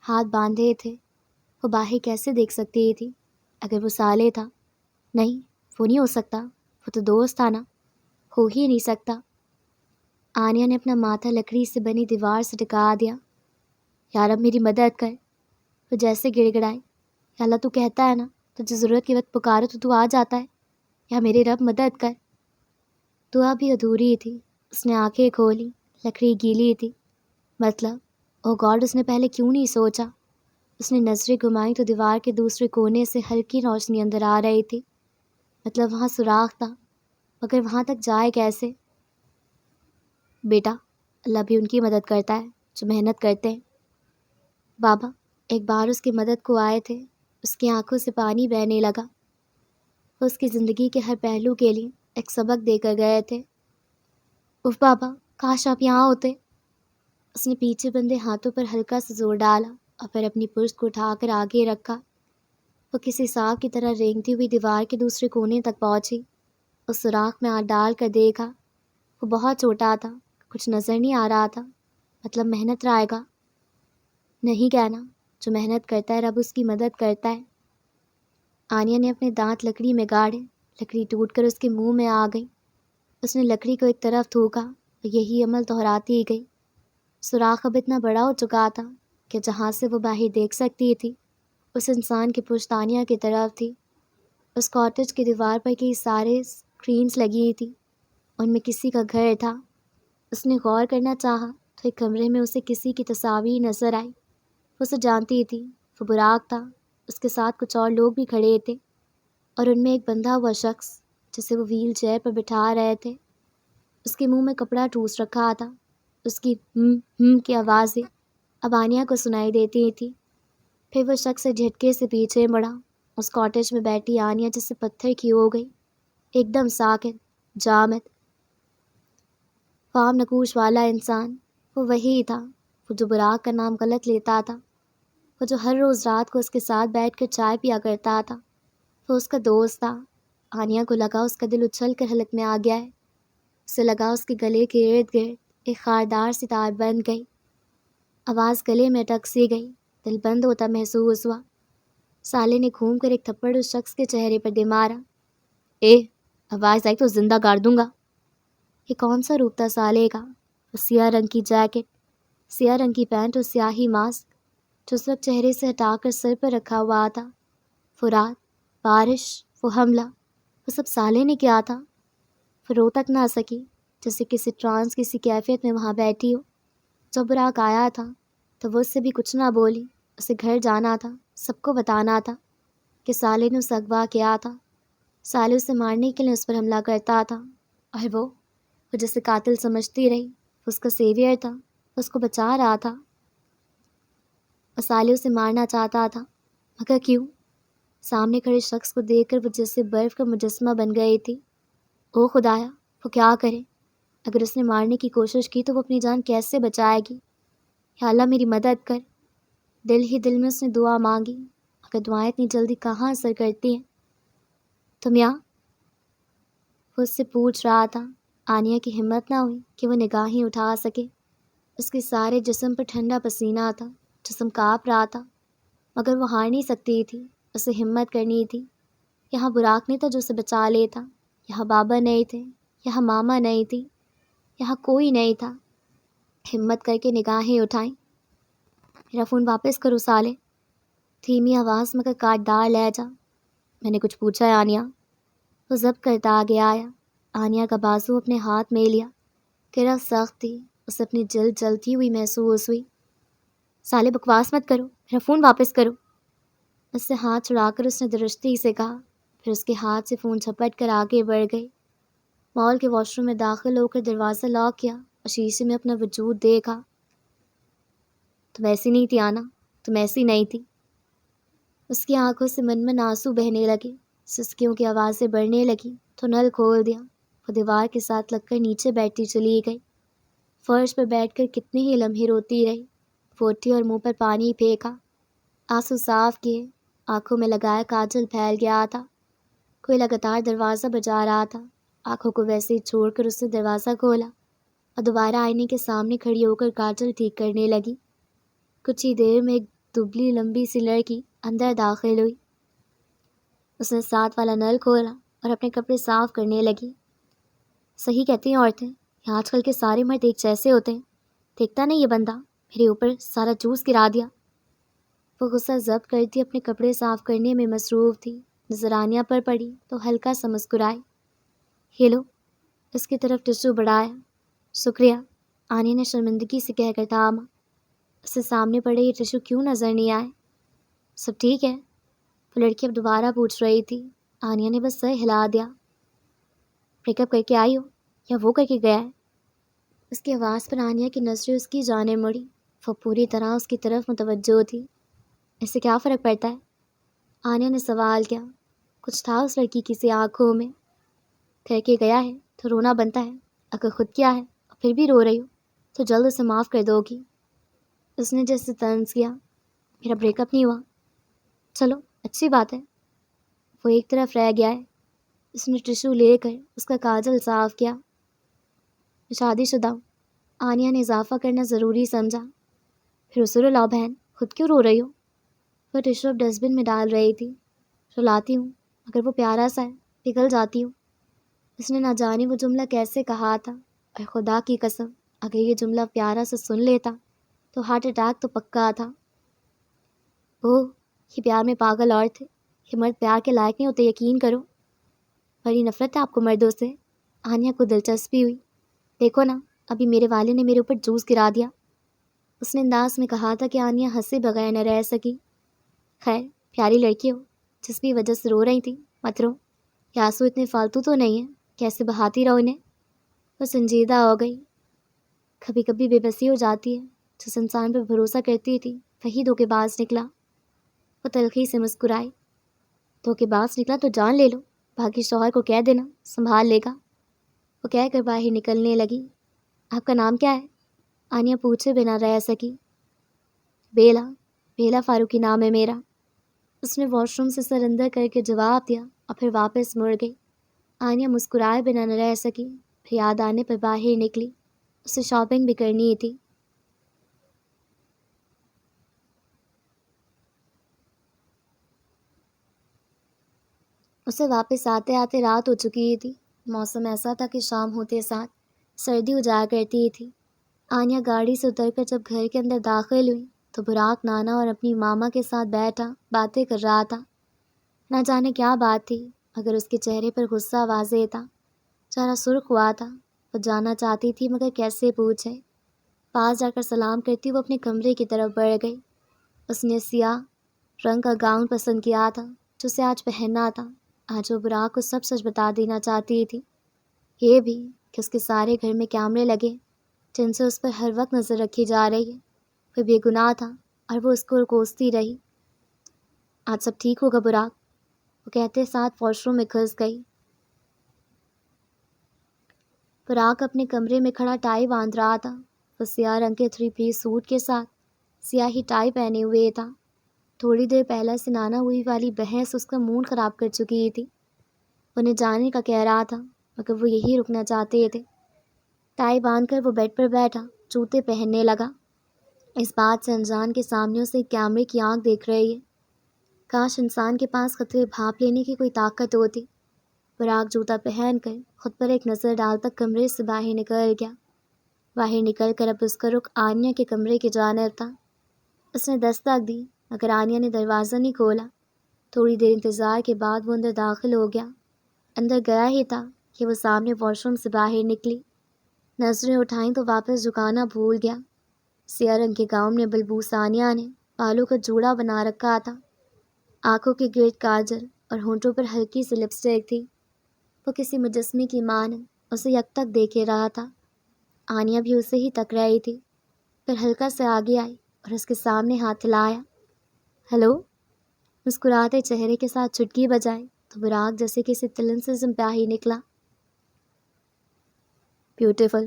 ہاتھ باندھے تھے، وہ باہر کیسے دیکھ سکتی تھی؟ اگر وہ سالے تھا؟ نہیں، وہ نہیں ہو سکتا، وہ تو دوست تھا نا، ہو ہی نہیں سکتا۔ آنیا نے اپنا ماتھا لکڑی سے بنی دیوار سے ٹکا دیا۔ یار اب میری مدد کر۔ وہ جیسے گڑ گڑائے، یا اللہ تو کہتا ہے نا، تجھے ضرورت کے وقت پکارو تو آ جاتا ہے، یا میرے رب مدد کر۔ دعا بھی ادھوری تھی۔ اس نے آنکھیں کھولی، لکڑی گیلی تھی۔ مطلب او گاڈ، اس نے پہلے کیوں نہیں سوچا؟ اس نے نظریں گھمائیں تو دیوار کے دوسرے کونے سے ہلکی روشنی اندر آ رہی تھی۔ مطلب وہاں سوراخ تھا، مگر وہاں تک جائے کیسے؟ بیٹا، اللہ بھی ان کی مدد کرتا ہے جو محنت کرتے ہیں۔ بابا ایک بار اس کی مدد کو آئے تھے۔ اس کی آنکھوں سے پانی بہنے لگا۔ وہ اس کی زندگی کے ہر پہلو کے لیے ایک سبق دے کر گئے تھے۔ اف بابا، کاش آپ یہاں ہوتے۔ اس نے پیچھے بندے ہاتھوں پر ہلکا سا زور ڈالا اور پھر اپنی پشت کو اٹھا کر آگے رکھا۔ وہ کسی سانپ کی طرح رینگتی ہوئی دیوار کے دوسرے کونے تک پہنچی۔ اس سوراخ میں ہاتھ ڈال کر دیکھا۔ وہ بہت چھوٹا تھا، کچھ نظر نہیں آ رہا تھا۔ مطلب محنت رائے گا؟ نہیں کہنا، جو محنت کرتا ہے رب اس کی مدد کرتا ہے۔ آنیا نے اپنے دانت لکڑی میں گاڑے، لکڑی ٹوٹ کر اس کے منہ میں آ گئی۔ اس نے لکڑی کو ایک طرف تھوکا اور یہی عمل دہراتی گئی۔ سوراخ اب اتنا بڑا ہو چکا تھا کہ جہاں سے وہ باہر دیکھ سکتی تھی، اس انسان کی پشت آنیا کی طرف تھی۔ اس کاٹیج کی دیوار پر کئی سارے اسکرینز لگی تھی، ان میں کسی کا گھر تھا۔ اس نے غور کرنا چاہا تو ایک کمرے میں اسے کسی کی تصاویر نظر آئی۔ وہ اسے جانتی تھی، وہ براق تھا۔ اس کے ساتھ کچھ اور لوگ بھی کھڑے تھے، اور ان میں ایک بندھا ہوا شخص جسے وہ ویل چیئر پر بٹھا رہے تھے۔ اس کے منہ میں کپڑا ٹھوس رکھا تھا۔ اس کی کی آوازیں اب آنیا کو سنائی دیتی تھی۔ پھر وہ شخص سے جھٹکے سے پیچھے مڑا۔ اس کاٹیج میں بیٹھی آنیا جسے پتھر کی ہو گئی، ایک دم ساکت، جامد، فام نقوش والا انسان۔ وہ وہی تھا، وہ جو براق کا نام غلط لیتا تھا، وہ جو ہر روز رات کو اس کے ساتھ بیٹھ کر چائے پیا کرتا تھا۔ وہ اس کا دوست تھا۔ آنیا کو لگا اس کا دل اچھل کر حلق میں آ گیا ہے۔ اسے لگا اس کے گلے کے ارد گرد ایک خاردار سی تار بن گئی۔ آواز گلے میں اٹک سی گئی، دل بند ہوتا محسوس ہوا۔ سالے نے گھوم کر ایک تھپڑ اس شخص کے چہرے پر دے مارا۔ اے، آواز آئی تو زندہ گاڑ دوں گا۔ یہ کون سا روپ تھا سالے کا؟ وہ سیاہ رنگ کی جیکٹ، سیاہ رنگ کی پینٹ اور سیاہی ماسک جو اس وقت چہرے سے ہٹا کر سر پر رکھا ہوا تھا۔ وہ رات، بارش، وہ حملہ، وہ سب سالے نے کیا تھا؟ وہ رو تک نہ سکی، جیسے کسی ٹرانس کسی کیفیت میں وہاں بیٹھی ہو۔ جب براق آیا تھا تو وہ اس سے بھی کچھ نہ بولی۔ اسے گھر جانا تھا، سب کو بتانا تھا کہ سالے نے اسے اغوا کیا تھا۔ سالے اسے مارنے کے لیے اس پر حملہ کرتا تھا، اور وہ جسے قاتل سمجھتی رہی، وہ اس کا سیویئر تھا، وہ اس کو بچا رہا تھا۔ اور سالے اسے مارنا چاہتا تھا، مگر کیوں؟ سامنے کھڑے شخص کو دیکھ کر وہ جیسے برف کا مجسمہ بن گئی تھی۔ او خدایا، وہ کیا کرے؟ اگر اس نے مارنے کی کوشش کی تو وہ اپنی جان کیسے بچائے گی؟ یا اللہ میری مدد کر۔ دل ہی دل میں اس نے دعا مانگی، مگر دعائیں اتنی جلدی کہاں اثر کرتی ہیں۔ تم یہاں؟ وہ اس سے پوچھ رہا تھا۔ آنیا کی ہمت نہ ہوئی کہ وہ نگاہیں اٹھا سکے۔ اس کے سارے جسم پر ٹھنڈا پسینہ تھا، جسم کانپ رہا تھا، مگر وہ ہار نہیں سکتی تھی، اسے ہمت کرنی تھی۔ یہاں براق نہیں تھا جو اسے بچا لیتا، یہاں بابا نہیں تھے، یہاں ماما نہیں تھی، یہاں کوئی نہیں تھا۔ ہمت کر کے نگاہیں اٹھائیں۔ میرا فون واپس کرو سالے۔ دھیمی آواز مگر کاٹدار لہجہ۔ میں نے کچھ پوچھا ہے آنیا؟ وہ ضبط کرتا آگے آیا۔ آنیا کا بازو اپنے ہاتھ میں لیا۔ گرفت سخت تھی، اسے اپنی جلد جلتی ہوئی محسوس ہوئی۔ سالے بکواس مت کرو، میرا فون واپس کرو۔ اس سے ہاتھ چھڑا کر اس نے درشتی سے کہا، پھر اس کے ہاتھ سے فون جھپٹ کر آگے بڑھ گئی۔ مال کے واش روم میں داخل ہو کر دروازہ لاک کیا اور شیشے میں اپنا وجود دیکھا۔ تم ایسی نہیں تھی آنا، تم ایسی نہیں تھی۔ اس کی آنکھوں سے من آنسو بہنے لگے، سسکیوں کی آوازیں بڑھنے لگی تو نل کھول دیا۔ وہ دیوار کے ساتھ لگ کر نیچے بیٹھتی چلی گئی۔ فرش پر بیٹھ کر کتنے ہی لمحے روتی رہی۔ وہ اٹھی اور منہ پر پانی پھینکا، آنسو صاف کیے، آنکھوں میں لگایا کاجل پھیل گیا تھا۔ کوئی لگاتار دروازہ بجا رہا تھا۔ آنکھوں کو ویسے ہی چھوڑ کر اس نے دروازہ کھولا اور دوبارہ آئینے کے سامنے کھڑی ہو کر کاجل ٹھیک کرنے لگی۔ کچھ ہی دیر میں ایک دبلی لمبی سی لڑکی اندر داخل ہوئی۔ اس نے ساتھ والا نل کھولا اور اپنے کپڑے صاف کرنے لگی۔ صحیح کہتی ہیں عورتیں، یہ آج کل کے سارے مرد ایک جیسے ہوتے ہیں۔ دیکھتا نہیں یہ بندہ میرے اوپر سارا جوس گرا دیا۔ وہ غصہ ضبط کرتی اپنے کپڑے صاف کرنے میں مصروف تھی۔ نظر آنیا پر پڑی تو ہلکا سا مسکرائی۔ یہ لو، اس کی طرف ٹشو بڑھایا۔ شکریہ، آنیا نے شرمندگی سے کہہ کر تھاما۔ اسے سامنے پڑے یہ ٹشو کیوں نظر نہیں آئے؟ سب ٹھیک ہے؟ وہ لڑکی اب دوبارہ پوچھ رہی تھی۔ آنیا نے بس سر ہلا دیا۔ بریک اپ کر کے آئی ہو یا وہ کر کے گیا ہے؟ اس کی آواز پر آنیا کی نظریں اس کی جانب مڑی۔ وہ پوری طرح اس کی طرف متوجہ تھی۔ اس سے کیا فرق پڑتا ہے؟ آنیا نے سوال کیا۔ کچھ تھا اس لڑکی کی سی آنکھوں میں۔ کر کے گیا ہے تو رونا بنتا ہے، اگر خود کیا ہے اور پھر بھی رو رہی ہو تو جلد اسے معاف کر دو گی۔ اس نے جیسے طنز کیا۔ میرا بریک اپ نہیں ہوا؟ چلو اچھی بات ہے۔ وہ ایک طرف رہ گیا ہے۔ اس نے ٹشو لے کر اس کا کاجل صاف کیا۔ میں شادی شدہ ہوں، آنیا نے اضافہ کرنا ضروری سمجھا۔ پھر اسے رلاؤ بہن، خود کیوں رو رہی ہو؟ وہ ٹشو اب ڈسٹ بن میں ڈال رہی تھی۔ رلاتی ہوں مگر وہ پیارا سا ہے، پگھل جاتی ہوں۔ اس نے نہ جانے وہ جملہ کیسے کہا تھا، اور خدا کی قسم اگر یہ جملہ پیارا سے سن لیتا تو ہارٹ اٹیک تو پکا تھا۔ اوہ، یہ پیار میں پاگل عورت ہے، یہ مرد پیار کے لائق نہیں ہوتے، یقین کرو۔ بڑی نفرت ہے آپ کو مردوں سے۔ آنیا کو دلچسپی ہوئی۔ دیکھو نا، ابھی میرے والے نے میرے اوپر جوس گرا دیا۔ اس نے انداز میں کہا تھا کہ آنیا ہنسے بغیر نہ رہ سکی۔ خیر، پیاری لڑکی ہو، جس بھی وجہ سے رو رہی تھی مت رو، یہ آنسو اتنے فالتو تو نہیں ہیں، کیسے بہاتی رہو انہیں۔ وہ سنجیدہ ہو گئی۔ کبھی کبھی بے بسی ہو جاتی ہے، جس انسان پر بھروسہ کرتی تھی وہی دھوکے باز نکلا۔ وہ تلخی سے مسکرائی۔ دھوکے باز نکلا تو جان لے لو، باقی شوہر کو کہہ دینا سنبھال لے گا۔ وہ کہہ کر باہر نکلنے لگی۔ آپ کا نام کیا ہے؟ آنیا پوچھے بنا رہ سکی۔ بیلا، بیلا فاروقی نام ہے میرا۔ اس نے واش روم سے سر اندر کر کے جواب دیا اور پھر واپس مڑ گئی۔ آنیا مسکرائے بنا نہ رہ سکی، پھر یاد آنے پر باہر نکلی۔ اسے شاپنگ بھی کرنی تھی۔ اسے واپس آتے آتے رات ہو چکی تھی۔ موسم ایسا تھا کہ شام ہوتے ساتھ سردی ہو جایا کرتی تھی۔ آنیا گاڑی سے اتر کر جب گھر کے اندر داخل ہوئی تو براق نانا اور اپنی ماما کے ساتھ بیٹھا باتیں کر رہا تھا۔ نہ جانے کیا بات تھی، مگر اس کے چہرے پر غصہ واضح تھا۔ چہرہ سرخ ہوا تھا۔ وہ جانا چاہتی تھی مگر کیسے پوچھے۔ پاس جا کر سلام کرتی وہ اپنے کمرے کی طرف بڑھ گئی۔ اس نے سیاہ رنگ کا گاؤن پسند کیا تھا جو اسے آج پہننا تھا۔ آج وہ براق کو سب سچ بتا دینا چاہتی تھی، یہ بھی کہ اس کے سارے گھر میں کیمرے لگے جن سے اس پر ہر وقت نظر رکھی جا رہی ہے۔ وہ بے گناہ تھا اور وہ اس کو کوستی رہی۔ آج سب ٹھیک ہوگا براق، وہ کہتے ساتھ واش روم میں گھس گئی۔ براق اپنے کمرے میں کھڑا ٹائی باندھ رہا تھا۔ وہ سیاہ رنگ کے 3 پیس سوٹ کے ساتھ سیاہی ٹائی پہنے ہوئے تھا۔ تھوڑی دیر پہلے سے نانا ہوئی والی بحث اس کا موڈ خراب کر چکی تھی۔ انہیں جانے کا کہہ رہا تھا مگر وہ یہی رکنا چاہتے تھے۔ ٹائی باندھ کر وہ بیڈ پر بیٹھا جوتے پہننے لگا۔ اس بات سے انجان کے سامنے اسے کیمرے کی آنکھ دیکھ رہی ہے۔ کاش انسان کے پاس خطرے بھانپ لینے کی کوئی طاقت ہوتی۔ براق جوتا پہن کر خود پر ایک نظر ڈالتا کمرے سے باہر نکل گیا۔ باہر نکل کر اب اس کا رخ آنیا کے کمرے کی جانب تھا۔ اس نے دستک دی مگر آنیا نے دروازہ نہیں کھولا۔ تھوڑی دیر انتظار کے بعد وہ اندر داخل ہو گیا۔ اندر گیا ہی تھا کہ وہ سامنے واش روم سے باہر نکلی۔ نظریں اٹھائیں تو واپس جھکانا بھول گیا۔ سیاہ رنگ کے گاؤن میں بلبوس آنیا نے بالوں کا جوڑا بنا رکھا تھا۔ آنکھوں کے گرد کاجل اور ہونٹوں پر ہلکی سی لپسٹک تھی۔ وہ کسی مجسمے کی مانند اسے یک تک دیکھے رہا تھا۔ آنیا بھی اسے ہی تک رہی تھی، پھر ہلکا سے آگے آئی اور اس کے سامنے ہاتھ ہلایا۔ ہیلو، مسکراتے چہرے کے ساتھ چٹکی بجائی تو براق جیسے کسی طلسم پہ ہی نکلا۔ بیوٹیفل،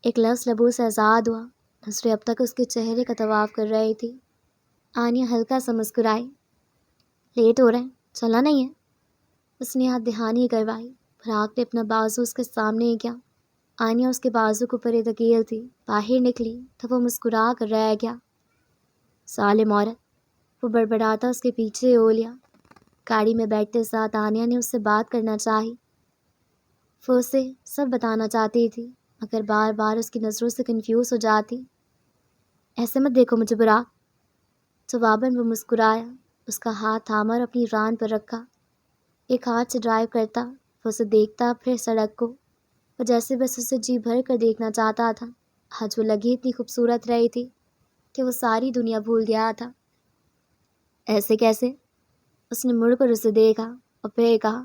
ایک لفظ لبوں سے آزاد ہوا۔ نظریں اب تک اس کے چہرے کا طواف کر رہی تھی۔ آنیا ہلکا سا مسکرائی۔ لیٹ ہو رہے ہیں، چلا نہیں ہے؟ اس نے ہاتھ دہانی کروائی۔ براق نے اپنا بازو اس کے سامنے کیا۔ آنیا اس کے بازو کو پرے دھکیل تھی۔ باہر نکلی تو وہ مسکرا کر رہ گیا۔ ظالم عورت، وہ بڑبڑاتا اس کے پیچھے ہو لیا۔ گاڑی میں بیٹھتے ساتھ آنیا نے اس سے بات کرنا چاہی۔ وہ اسے سب بتانا چاہتی تھی مگر بار بار اس کی نظروں سے کنفیوز ہو جاتی۔ ایسے مت دیکھو مجھے براق۔ جواباً وہ مسکرایا۔ اس کا ہاتھ تھاما اور اپنی ران پر رکھا۔ ایک ہاتھ سے ڈرائیو کرتا وہ اسے دیکھتا پھر سڑک کو۔ وہ جیسے بس اسے جی بھر کر دیکھنا چاہتا تھا۔ آج وہ لگی اتنی خوبصورت رہی تھی کہ وہ ساری دنیا بھول گیا تھا۔ ایسے کیسے؟ اس نے مڑ کر اسے دیکھا اور پھر کہا،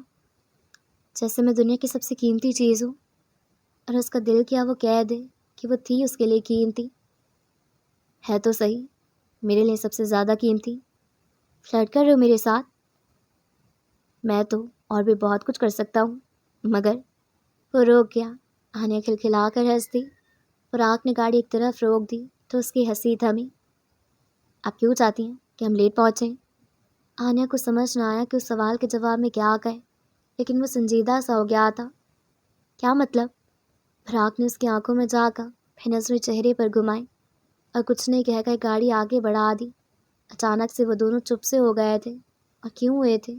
جیسے میں دنیا کی سب سے قیمتی چیز ہوں، اور اس کا دل کیا وہ کہہ دے کہ وہ تھی اس کے لیے قیمتی۔ ہے تو صحیح، میرے لیے سب سے زیادہ قیمتی۔ فلرٹ کر رہے ہو میرے ساتھ؟ میں تو اور بھی بہت کچھ کر سکتا ہوں، مگر… وہ روک گیا۔ آنیا کھلکھلا کر ہنس دی۔ براق نے گاڑی ایک طرف روک دی تو اس کی ہنسی تھمی۔ آپ کیوں چاہتی ہیں کہ ہم لیٹ پہنچیں؟ آنیا کو سمجھ نہ آیا کہ اس سوال کے جواب میں کیا کہے، لیکن وہ سنجیدہ سا ہو گیا تھا۔ کیا مطلب؟ براق نے اس کی آنکھوں میں جھانکا، پھر نظریں چہرے پر گھمائی اور کچھ نہیں کہہ کر گاڑی آگے بڑھا دی۔ اچانک سے وہ دونوں چپ سے ہو گئے تھے، اور کیوں ہوئے تھے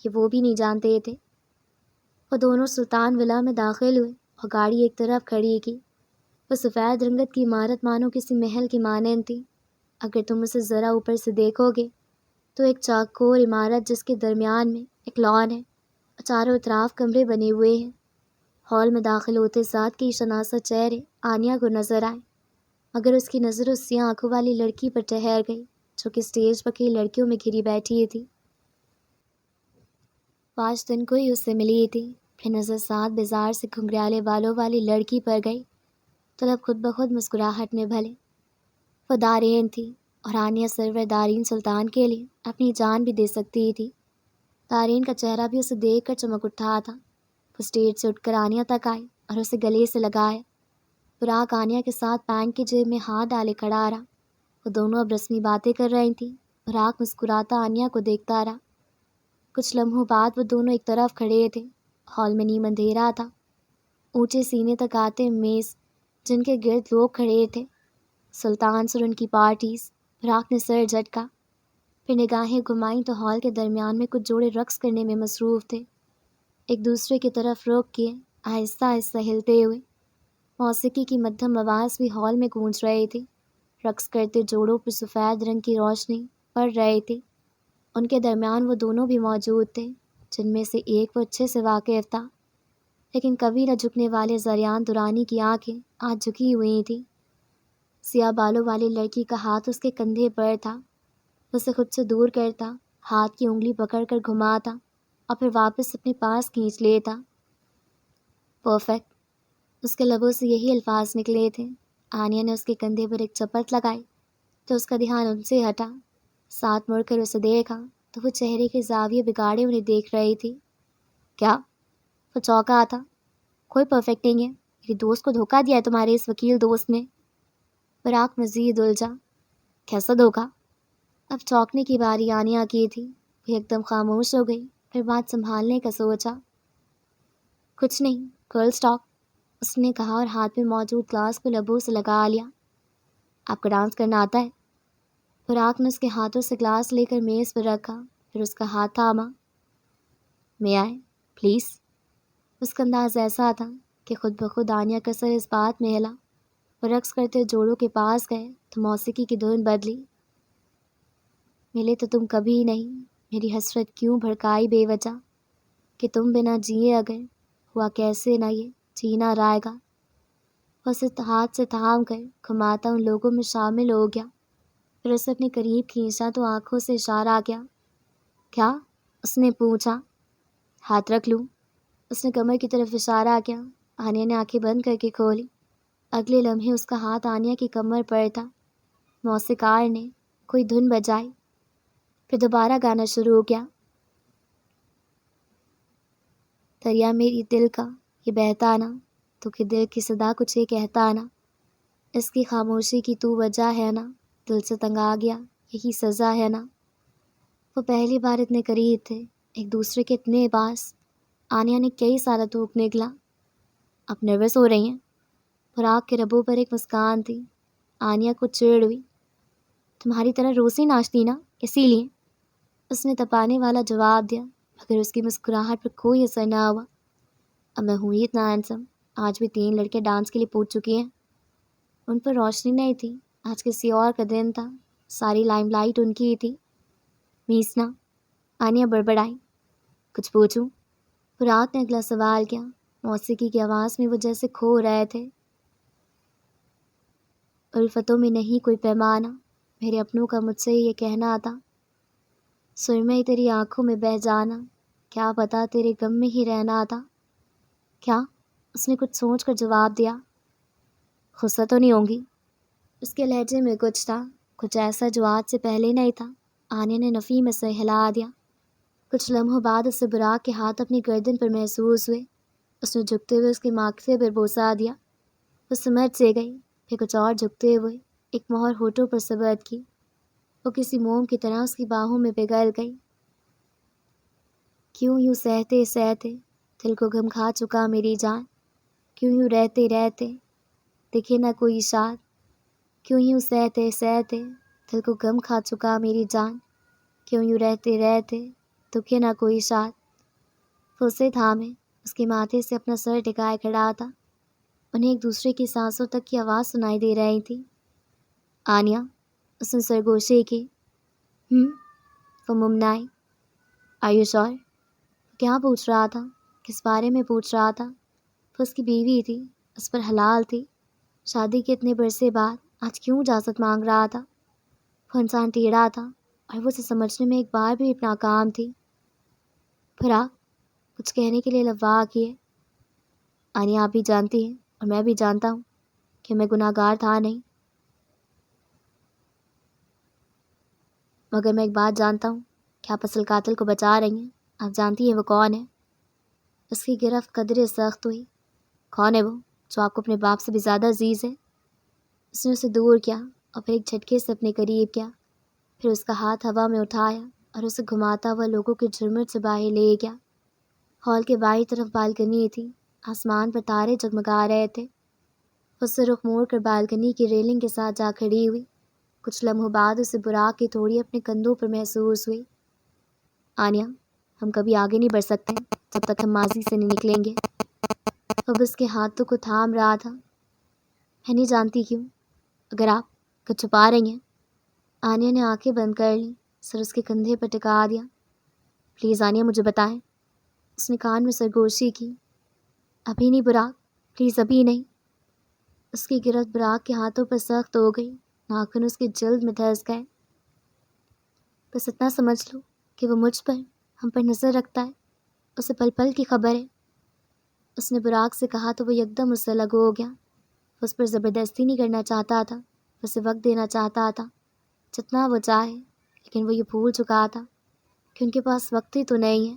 یہ وہ بھی نہیں جانتے تھے۔ وہ دونوں سلطان ولا میں داخل ہوئے اور گاڑی ایک طرف کھڑی کی۔ وہ سفید رنگت کی عمارت مانو کسی محل کی مانند تھی۔ اگر تم اسے ذرا اوپر سے دیکھو گے تو ایک چاکور عمارت جس کے درمیان میں ایک لان ہے اور چاروں اطراف کمرے بنے ہوئے ہیں۔ ہال میں داخل ہوتے ساتھ کئی شناسا چہرے آنیا کو نظر آئے، مگر اس کی نظر اس سیاہ آنکھوں والی لڑکی پر ٹھہر گئی جو کہ اسٹیج پر کئی لڑکیوں میں گھری بیٹھی تھی۔ وہ آج دن کو ہی اس سے ملی تھی، پھر نظر ساتھ بازار سے گھنگریالے بالوں والی لڑکی پر گئی تو لب خود بخود مسکراہٹ میں بھلے۔ وہ دارین تھی اور آنیا سرور دارین سلطان کے لیے اپنی جان بھی دے سکتی تھی۔ دارین کا چہرہ بھی اسے دیکھ کر چمک اٹھا تھا۔ وہ اسٹیج سے اٹھ کر آنیا تک آئی اور اسے گلے سے لگایا۔ براق آنیا کے ساتھ پینٹ کی جیب میں ہاتھ ڈالے کھڑا رہا۔ وہ دونوں اب رسمی باتیں کر رہی تھیں۔ براق مسکراتا آنیا کو دیکھتا رہا۔ کچھ لمحوں بعد وہ دونوں ایک طرف کھڑے تھے۔ ہال میں نیم اندھیرا تھا۔ اونچے سینے تک آتے میز جن کے گرد لوگ کھڑے تھے، سلطان اور ان کی پارٹیز۔ براق نے سر جھٹکا، پھر نگاہیں گھمائیں تو ہال کے درمیان میں کچھ جوڑے رقص کرنے میں مصروف تھے، ایک دوسرے کی طرف رخ کیے، آہستہ آہستہ ہلتے ہوئے۔ موسیقی کی مدھم آواز بھی ہال میں گونج رہی تھی۔ رقص کرتے جوڑوں پر سفید رنگ کی روشنی پڑ رہی تھی۔ ان کے درمیان وہ دونوں بھی موجود تھے جن میں سے ایک وہ اچھے سے واقف تھا، لیکن کبھی نہ جھکنے والے زریان دورانی کی آنکھیں آج جھکی ہوئی تھیں۔ سیاہ بالوں والی لڑکی کا ہاتھ اس کے کندھے پر تھا۔ اسے خود سے دور کرتا، ہاتھ کی انگلی پکڑ کر گھماتا اور پھر واپس اپنے پاس کھینچ لیتا۔ پرفیکٹ، اس کے لبوں سے یہی الفاظ نکلے تھے۔ آنیا نے اس کے کندھے پر ایک چپت لگائی تو اس کا دھیان ان سے ہٹا۔ ساتھ مڑ کر اسے دیکھا تو وہ چہرے کے زاویے بگاڑے انہیں دیکھ رہی تھی۔ کیا؟ وہ چونکا تھا۔ کوئی پرفیکٹ نہیں ہے، میری دوست کو دھوکہ دیا ہے تمہارے اس وکیل دوست نے۔ براق مزید الجھا۔ کیسا دھوکہ؟ اب چونکنے کی باری آنیا کی تھی۔ وہ ایک دم خاموش ہو گئی، پھر بات سنبھالنے کا سوچا۔ کچھ نہیں، گرلز ٹاک، اس نے کہا اور ہاتھ میں موجود گلاس کو لبوں سے لگا لیا۔ آپ کو ڈانس کرنا آتا ہے؟ براق نے اس کے ہاتھوں سے گلاس لے کر میز پر رکھا، پھر اس کا ہاتھ تھاما۔ میں آئے پلیز؟ اس کا انداز ایسا تھا کہ خود بخود آنیا کا سر اس بات میں ہلا۔ وہ رقص کرتے جوڑوں کے پاس گئے تو موسیقی کی دھن بدلی۔ ملے تو تم کبھی نہیں، میری حسرت کیوں بھڑکائی بے وجہ، کہ تم بنا جیے اگر ہوا کیسے نہ یہ جینا رائے گا۔ اسے ہاتھ سے تھام کر گھماتا ان لوگوں میں شامل ہو گیا، پھر اسے اپنے قریب کھینچا تو آنکھوں سے اشارہ کیا۔ کیا؟ اس نے پوچھا۔ ہاتھ رکھ لوں؟ اس نے کمر کی طرف اشارہ کیا۔ آنیا نے آنکھیں بند کر کے کھولی۔ اگلے لمحے اس کا ہاتھ آنیا کی کمر پر تھا۔ موسیقار نے کوئی دھن بجائی، پھر دوبارہ گانا شروع ہو گیا۔ دریا میری دل کا یہ بہتا نا، تو کہ دل کی صدا کچھ یہ کہتا نا، اس کی خاموشی کی تو وجہ ہے نا، دل سے تنگ آ گیا یہی سزا ہے نا۔ وہ پہلی بار اتنے قریب تھے، ایک دوسرے کے اتنے پاس۔ آنیا نے کئی سارا تھوک نکلا۔ آپ نروس ہو رہی ہیں؟ فراق کے ربوں پر ایک مسکان تھی۔ آنیا کو چڑ ہوئی۔ تمہاری طرح روسی ناچتی نا، اسی لیے، اس نے تپانے والا جواب دیا، مگر اس کی مسکراہٹ پر کوئی اثر نہ ہوا۔ اب میں ہوں ہی اتنا ہینڈسم، آج بھی 3 لڑکے ڈانس کے لیے پوچھ چکی ہیں۔ ان پر روشنی نہیں تھی، آج کسی اور کا دن تھا، ساری لائم لائٹ ان کی ہی تھی۔ میسنا، آنیا بڑبڑائی۔ کچھ پوچھوں؟ فرات نے اگلا سوال کیا۔ موسیقی کی آواز میں وہ جیسے کھو رہے تھے۔ الفتوں میں نہیں کوئی پیمانہ، میرے اپنوں کا مجھ سے یہ کہنا تھا، سرمئی تیری آنکھوں میں بہہ جانا، کیا پتا تیرے غم میں ہی رہنا تھا۔ کیا؟ اس نے کچھ سوچ کر جواب دیا۔ غصہ تو نہیں ہوں گی؟ اس کے لہجے میں کچھ تھا، کچھ ایسا جو آج سے پہلے نہیں تھا۔ آنیا نے نفی میں سر ہلا دیا۔ کچھ لمحوں بعد اسے براق کے ہاتھ اپنی گردن پر محسوس ہوئے۔ اس نے جھکتے ہوئے اس کے ماتھے پر بوسا دیا۔ وہ سمجھ سے گئی، پھر کچھ اور جھکتے ہوئے ایک مہر ہونٹوں پر ثبت کی۔ وہ کسی موم کی طرح اس کی باہوں میں پگھل گئی۔ کیوں یوں سہتے سہتے دل کو غم کھا چکا میری جان، کیوں یوں رہتے رہتے دکھے نہ کوئی شاد، کیوں یوں سہتے سہتے دل کو غم کھا چکا میری جان، کیوں یوں رہتے رہتے دکھے نہ کوئی شاد۔ وہ اسے تھامے اس کے ماتھے سے اپنا سر ٹکائے کھڑا تھا۔ انہیں ایک دوسرے کی سانسوں تک کی آواز سنائی دے رہی تھی۔ آنیا، اس نے سرگوشی کی۔ وہ ممنائی۔ آر یو شور؟ کیا پوچھ رہا تھا؟ کس بارے میں پوچھ رہا تھا؟ وہ اس کی بیوی تھی، اس پر حلال تھی۔ شادی کے اتنے برسے بعد آج کیوں اجازت مانگ رہا تھا؟ وہ انسان ٹیڑھا تھا اور وہ اسے سمجھنے میں ایک بار بھی ناکام تھی۔ پھرا کچھ کہنے کے لیے لبوا کیے۔ آنیا، آپ بھی جانتی ہیں اور میں بھی جانتا ہوں کہ میں گناہ گار تھا نہیں، مگر میں ایک بات جانتا ہوں کہ آپ اصل قاتل کو بچا رہی ہیں۔ آپ جانتی ہیں وہ کون ہے؟ اس کی گرفت قدرے سخت ہوئی۔ کون ہے وہ جو آپ کو اپنے باپ سے بھی زیادہ عزیز ہے؟ اس نے اسے دور کیا اور پھر ایک جھٹکے سے اپنے قریب کیا، پھر اس کا ہاتھ ہوا میں اٹھایا اور اسے گھماتا ہوا لوگوں کے جھرمٹ سے باہر لے گیا۔ ہال کے بائیں طرف بالکنی تھی، آسمان پر تارے جگمگا رہے تھے۔ اس سے رخ موڑ کر بالکنی کی ریلنگ کے ساتھ جا کھڑی ہوئی۔ کچھ لمحوں بعد اسے براق کی تھوڑی اپنے کندھوں پر محسوس ہوئی۔ آنیا، ہم کبھی آگے نہیں بڑھ سکتے جب تک ہم ماضی سے نہیں نکلیں گے۔ اب اس کے ہاتھوں کو تھام رہا تھا۔ میں نہیں جانتی کیوں، اگر آپ کچھ چھپا رہی ہیں۔ آنیا نے آنکھیں بند کر لیں، سر اس کے کندھے پر ٹکا دیا۔ پلیز آنیا، مجھے بتائیں۔ اس نے کان میں سرگوشی کی۔ ابھی نہیں براق، پلیز ابھی نہیں۔ اس کی گرفت براق کے ہاتھوں پر سخت ہو گئی، ناخن اس کی جلد میں دھنس گئے۔ بس اتنا سمجھ لو کہ وہ مجھ پر، ہم پر نظر رکھتا ہے، اسے پل پل کی خبر ہے۔ اس نے براق سے کہا تو وہ یکدم اس سے الگ ہو گیا۔ وہ اس پر زبردستی نہیں کرنا چاہتا تھا، اسے وقت دینا چاہتا تھا، جتنا وہ چاہے، لیکن وہ یہ بھول چکا تھا کہ ان کے پاس وقت ہی تو نہیں ہے۔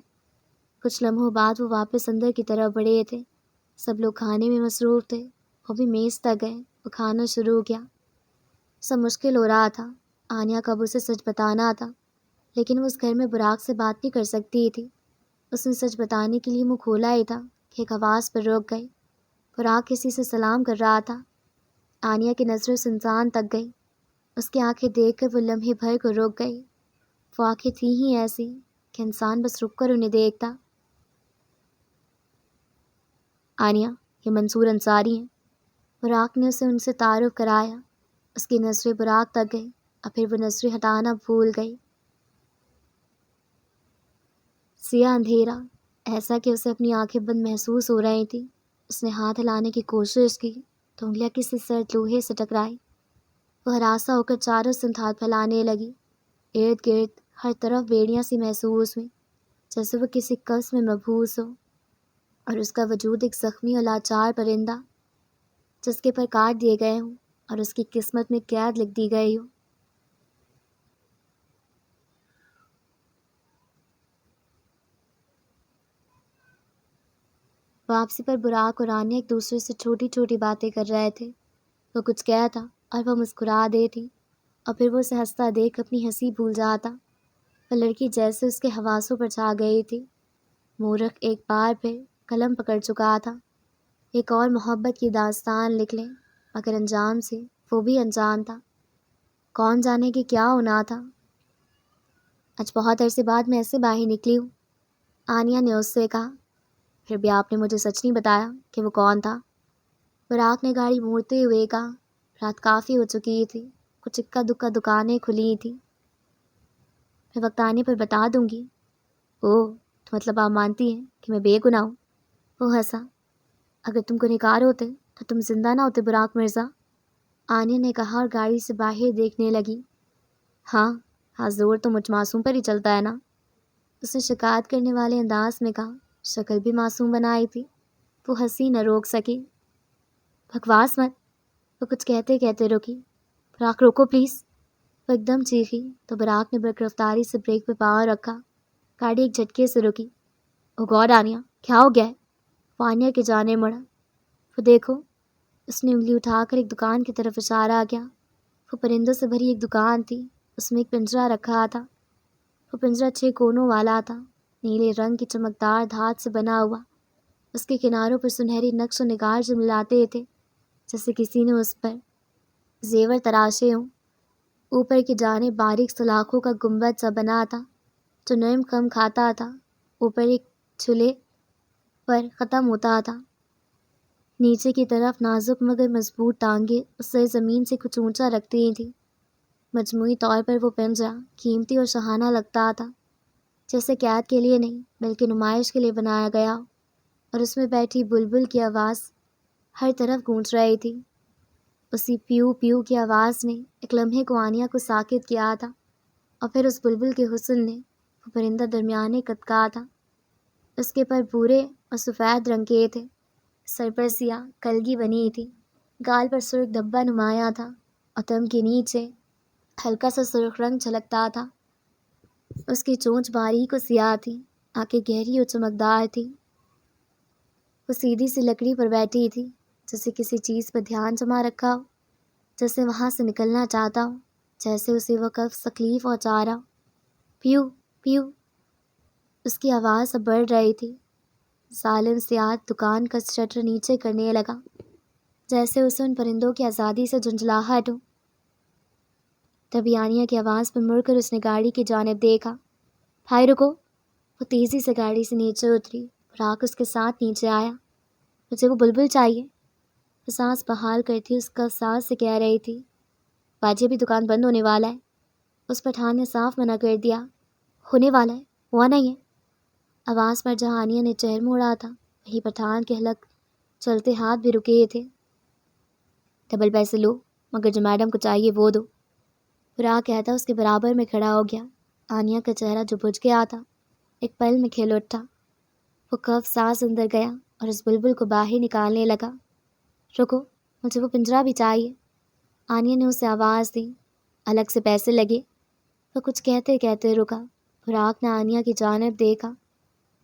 کچھ لمحوں بعد وہ واپس اندر کی طرف بڑھے تھے۔ سب لوگ کھانے میں مصروف تھے، وہ بھی میز تک گئے، وہ کھانا شروع کیا۔ سب مشکل ہو رہا تھا، آنیا کا اب اسے سچ بتانا تھا، لیکن وہ اس گھر میں براق سے بات نہیں کر سکتی تھی۔ اس نے سچ بتانے کے لیے منہ کھولا ہی تھا کہ ایک آواز پر رک گئی۔ براق کسی سے سلام کر رہا تھا۔ آنیا کی نظر اس انسان تک گئی، اس کی آنکھیں دیکھ کر وہ لمحے بھر کو رک گئی۔ وہ آنکھیں تھیں ہی ایسی کہ انسان بس رک کر انہیں دیکھتا۔ آنیا، یہ منصور انصاری ہیں۔ براق نے اسے ان سے تعارف کرایا۔ اس کی نظریں براق تک گئی اور پھر وہ نظریں ہٹانا بھول گئی۔ سیاہ اندھیرا، ایسا کہ اسے اپنی آنکھیں بند محسوس ہو رہی تھیں۔ اس نے ہاتھ ہلانے کی کوشش کی تو انگلیاں کسی سرد لوہے سے ٹکرائی۔ وہ ہراساں ہو کر چاروں سمت ہاتھ پھیلانے لگی۔ ارد گرد ہر طرف بیڑیاں سی محسوس ہوئیں، جیسے وہ کسی قفس میں مبہوس ہو، اور اس کا وجود ایک زخمی اور لاچار پرندہ جس کے پر کاٹ دیے گئے ہوں اور اس کی قسمت میں قید لکھ دی گئی ہو۔ واپسی پر براق اور رانیہ ایک دوسرے سے چھوٹی چھوٹی باتیں کر رہے تھے۔ وہ کچھ کہتا اور وہ مسکرا دیتی، اور پھر وہ اسے ہنستا دیکھ اپنی ہنسی بھول جاتا۔ وہ لڑکی جیسے اس کے حواسوں پر چھا گئی تھی۔ مورخ ایک بار پھر قلم پکڑ چکا تھا۔ ایک اور محبت کی داستان لکھ لیں، مگر انجام سے وہ بھی انجان تھا۔ کون جانے کہ کیا ہونا تھا۔ آج بہت عرصے بعد میں ایسے باہر نکلی ہوں، آنیہ نے اس سے کہا۔ پھر بھی آپ نے مجھے سچ نہیں بتایا کہ وہ کون تھا۔ براق نے گاڑی موڑتے ہوئے کہا۔ رات کافی ہو چکی تھی، کچھ اکا دکا دکانیں کھلی تھیں۔ میں وقت آنے پر بتا دوں گی۔ اوہ، تو مطلب آپ مانتی ہیں کہ میں بے گناہ ہوں؟ وہ ہنسا۔ اگر تم گنہگار ہوتے تو تم زندہ نہ ہوتے براق مرزا، آنیہ نے کہا اور گاڑی سے باہر دیکھنے لگی۔ ہاں زور تو مجھ معصوم پر ہی چلتا ہے نا، اس نے شکایت کرنے والے انداز میں کہا۔ شکل بھی معصوم بنائی تھی۔ وہ ہنسی نہ روک سکی۔ بکواس مت، وہ کچھ کہتے کہتے رکی۔ براق روکو پلیز، وہ ایک دم چیخی تو براق نے برق رفتاری سے بریک پہ پاؤں رکھا۔ گاڑی ایک جھٹکے سے رکی۔ او گاڈ آنیہ، کیا ہو گیا ہے؟ وہ آنیہ کی جانب مڑا۔ وہ دیکھو، اس نے انگلی اٹھا کر ایک دکان کی طرف اشارہ کیا۔ وہ پرندوں سے بھری ایک دکان تھی، اس میں ایک پنجرہ رکھا تھا۔ وہ پنجرہ 6 کونوں والا تھا، نیلے رنگ کی چمکدار دھات سے بنا ہوا۔ اس کے کناروں پر سنہری نقش و نگار جملاتے تھے، جیسے کسی نے اس پر زیور تراشے ہوں۔ اوپر کی جانب باریک سلاخوں کا گنبد سا بنا تھا جو نرم خم کھاتا تھا، اوپر ایک چھلے پر ختم ہوتا تھا۔ نیچے کی طرف نازک مگر مضبوط ٹانگیں اسے زمین سے کچھ اونچا رکھتی تھیں۔ مجموعی طور پر وہ پنجرہ قیمتی اور شاہانہ لگتا تھا، جیسے قید کے لیے نہیں بلکہ نمائش کے لیے بنایا گیا، اور اس میں بیٹھی بلبل کی آواز ہر طرف گونج رہی تھی۔ اسی پیو پیو کی آواز نے ایک لمحے کو آنیہ کو ساکت کیا تھا، اور پھر اس بلبل کے حسن نے وہ پرندہ درمیانے قد کا تھا۔ اس کے پر بھورے اور سفید رنگ کے تھے، سر پر سیاہ کلگی بنی تھی، گال پر سرخ دھبا نمایاں تھا، اور تم کے نیچے ہلکا سا سرخ رنگ جھلکتا تھا۔ اس کی چونچ باریک و سیاہ تھی، آنکھیں گہری اور چمکدار تھی۔ وہ سیدھی سی لکڑی پر بیٹھی تھی، جیسے کسی چیز پر دھیان جما رکھا ہو، جیسے وہاں سے نکلنا چاہتا ہو، جیسے اسے وہ قفس تکلیف پہنچا رہا ہو۔ پیو پیو، اس کی آواز اب بڑھ رہی تھی۔ ظالم سیاہ دکان کا شٹر نیچے کرنے لگا، جیسے اسے ان پرندوں کی آزادی سے جھنجھلاہٹ ہو۔ تبھی آنیہ کی آواز پر مڑ کر اس نے گاڑی کی جانب دیکھا۔ بھائی رکو، وہ تیزی سے گاڑی سے نیچے اتری، براق اس کے ساتھ نیچے آیا۔ مجھے وہ بلبل چاہیے، وہ سانس بحال کرتی اس کا سانس سے کہہ رہی تھی۔ باجی بھی دکان بند ہونے والا ہے، اس پٹھان نے صاف منع کر دیا۔ ہونے والا ہے، ہوا نہیں ہے۔ آواز پر جہاں آنیہ نے چہر موڑا تھا، وہی پٹھان کے حلق چلتے ہاتھ بھی رکے تھے۔ ڈبل پیسے لو، مگر جو میڈم کو چاہیے وہ دو، براق کہتا اس کے برابر میں کھڑا ہو گیا۔ آنیہ کا چہرہ جو بجھ گیا تھا ایک پل میں کھل اٹھا۔ وہ کف سانس اندر گیا اور اس بلبل کو باہر نکالنے لگا۔ رکو، مجھے وہ پنجرہ بھی چاہیے، آنیہ نے اسے آواز دی۔ الگ سے پیسے لگے، وہ کچھ کہتے کہتے رکا۔ براق نے آنیہ کی جانب دیکھا،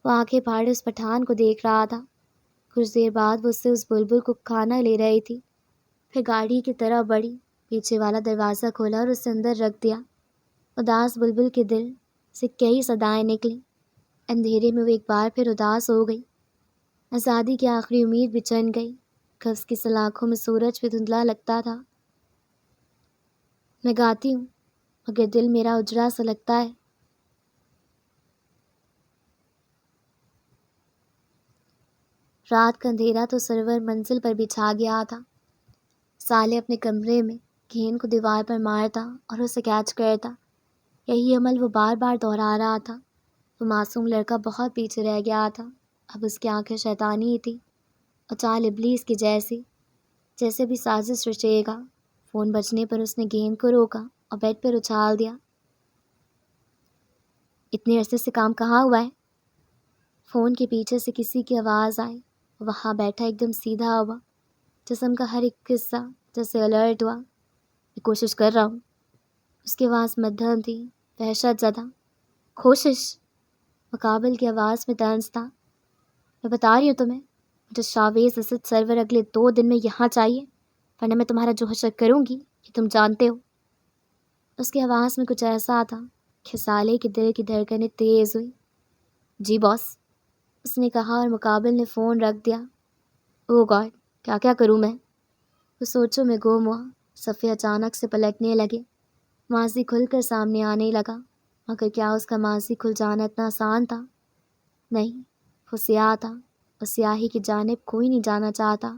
وہ آنکھیں پھاڑے اس پٹھان کو دیکھ رہا تھا۔ کچھ دیر بعد وہ اس سے اس بلبل کو کھانا لے رہی تھی، پھر گاڑی کی طرف بڑھی، پیچھے والا دروازہ کھولا اور اسے اندر رکھ دیا۔ اداس بلبل کے دل سے کئی صدائیں نکلیں۔ اندھیرے میں وہ ایک بار پھر اداس ہو گئی۔ آزادی کی آخری امید بھی چن گئی۔ قفس کی سلاخوں میں سورج بھی دھندلا لگتا تھا۔ میں گاتی ہوں مگر دل میرا اجڑا سا لگتا ہے۔ رات کا اندھیرا تو سرور منزل پر بھی چھا گیا تھا۔ سالے اپنے کمرے میں گیند کو دیوار پر مارتا اور اسے کیچ کرتا، یہی عمل وہ بار بار دہرا رہا تھا۔ وہ معصوم لڑکا بہت پیچھے رہ گیا تھا۔ اب اس کی آنکھیں شیطانی تھی اور چال ابلیس کی جیسی، جیسے بھی سازش رچے گا۔ فون بجنے پر اس نے گیند کو روکا اور بیڈ پر اچھال دیا۔ اتنے عرصے سے کام کہاں ہوا ہے؟ فون کے پیچھے سے کسی کی آواز آئی۔ وہاں بیٹھا ایک دم سیدھا ہوا، جسم کا ہر ایک حصہ جیسے الرٹ ہوا۔ میں کوشش کر رہا ہوں۔ اس کی آواز مدھم تھی، وحشت زدہ۔ کوشش؟ مقابل کی آواز میں طنز تھا۔ میں بتا رہی ہوں تمہیں، مجھے شاویز اسد سرور اگلے 2 دن میں یہاں چاہیے، ورنہ میں تمہارا جو حشر کروں گی یہ تم جانتے ہو۔ اس کی آواز میں کچھ ایسا تھا کہ سالے کے دل کی دھڑکنیں تیز ہوئی۔ جی باس، اس نے کہا اور مقابل نے فون رکھ دیا۔ او گاڈ، کیا کروں میں؟ وہ سوچوں میں گم ہوا۔ صفحے اچانک سے پلٹنے لگے۔ ماضی کھل کر سامنے آنے لگا، مگر کیا اس کا ماضی کھل جانا اتنا آسان تھا؟ نہیں، وہ سیاہ تھا، اور سیاہی کی جانب کوئی نہیں جانا چاہتا۔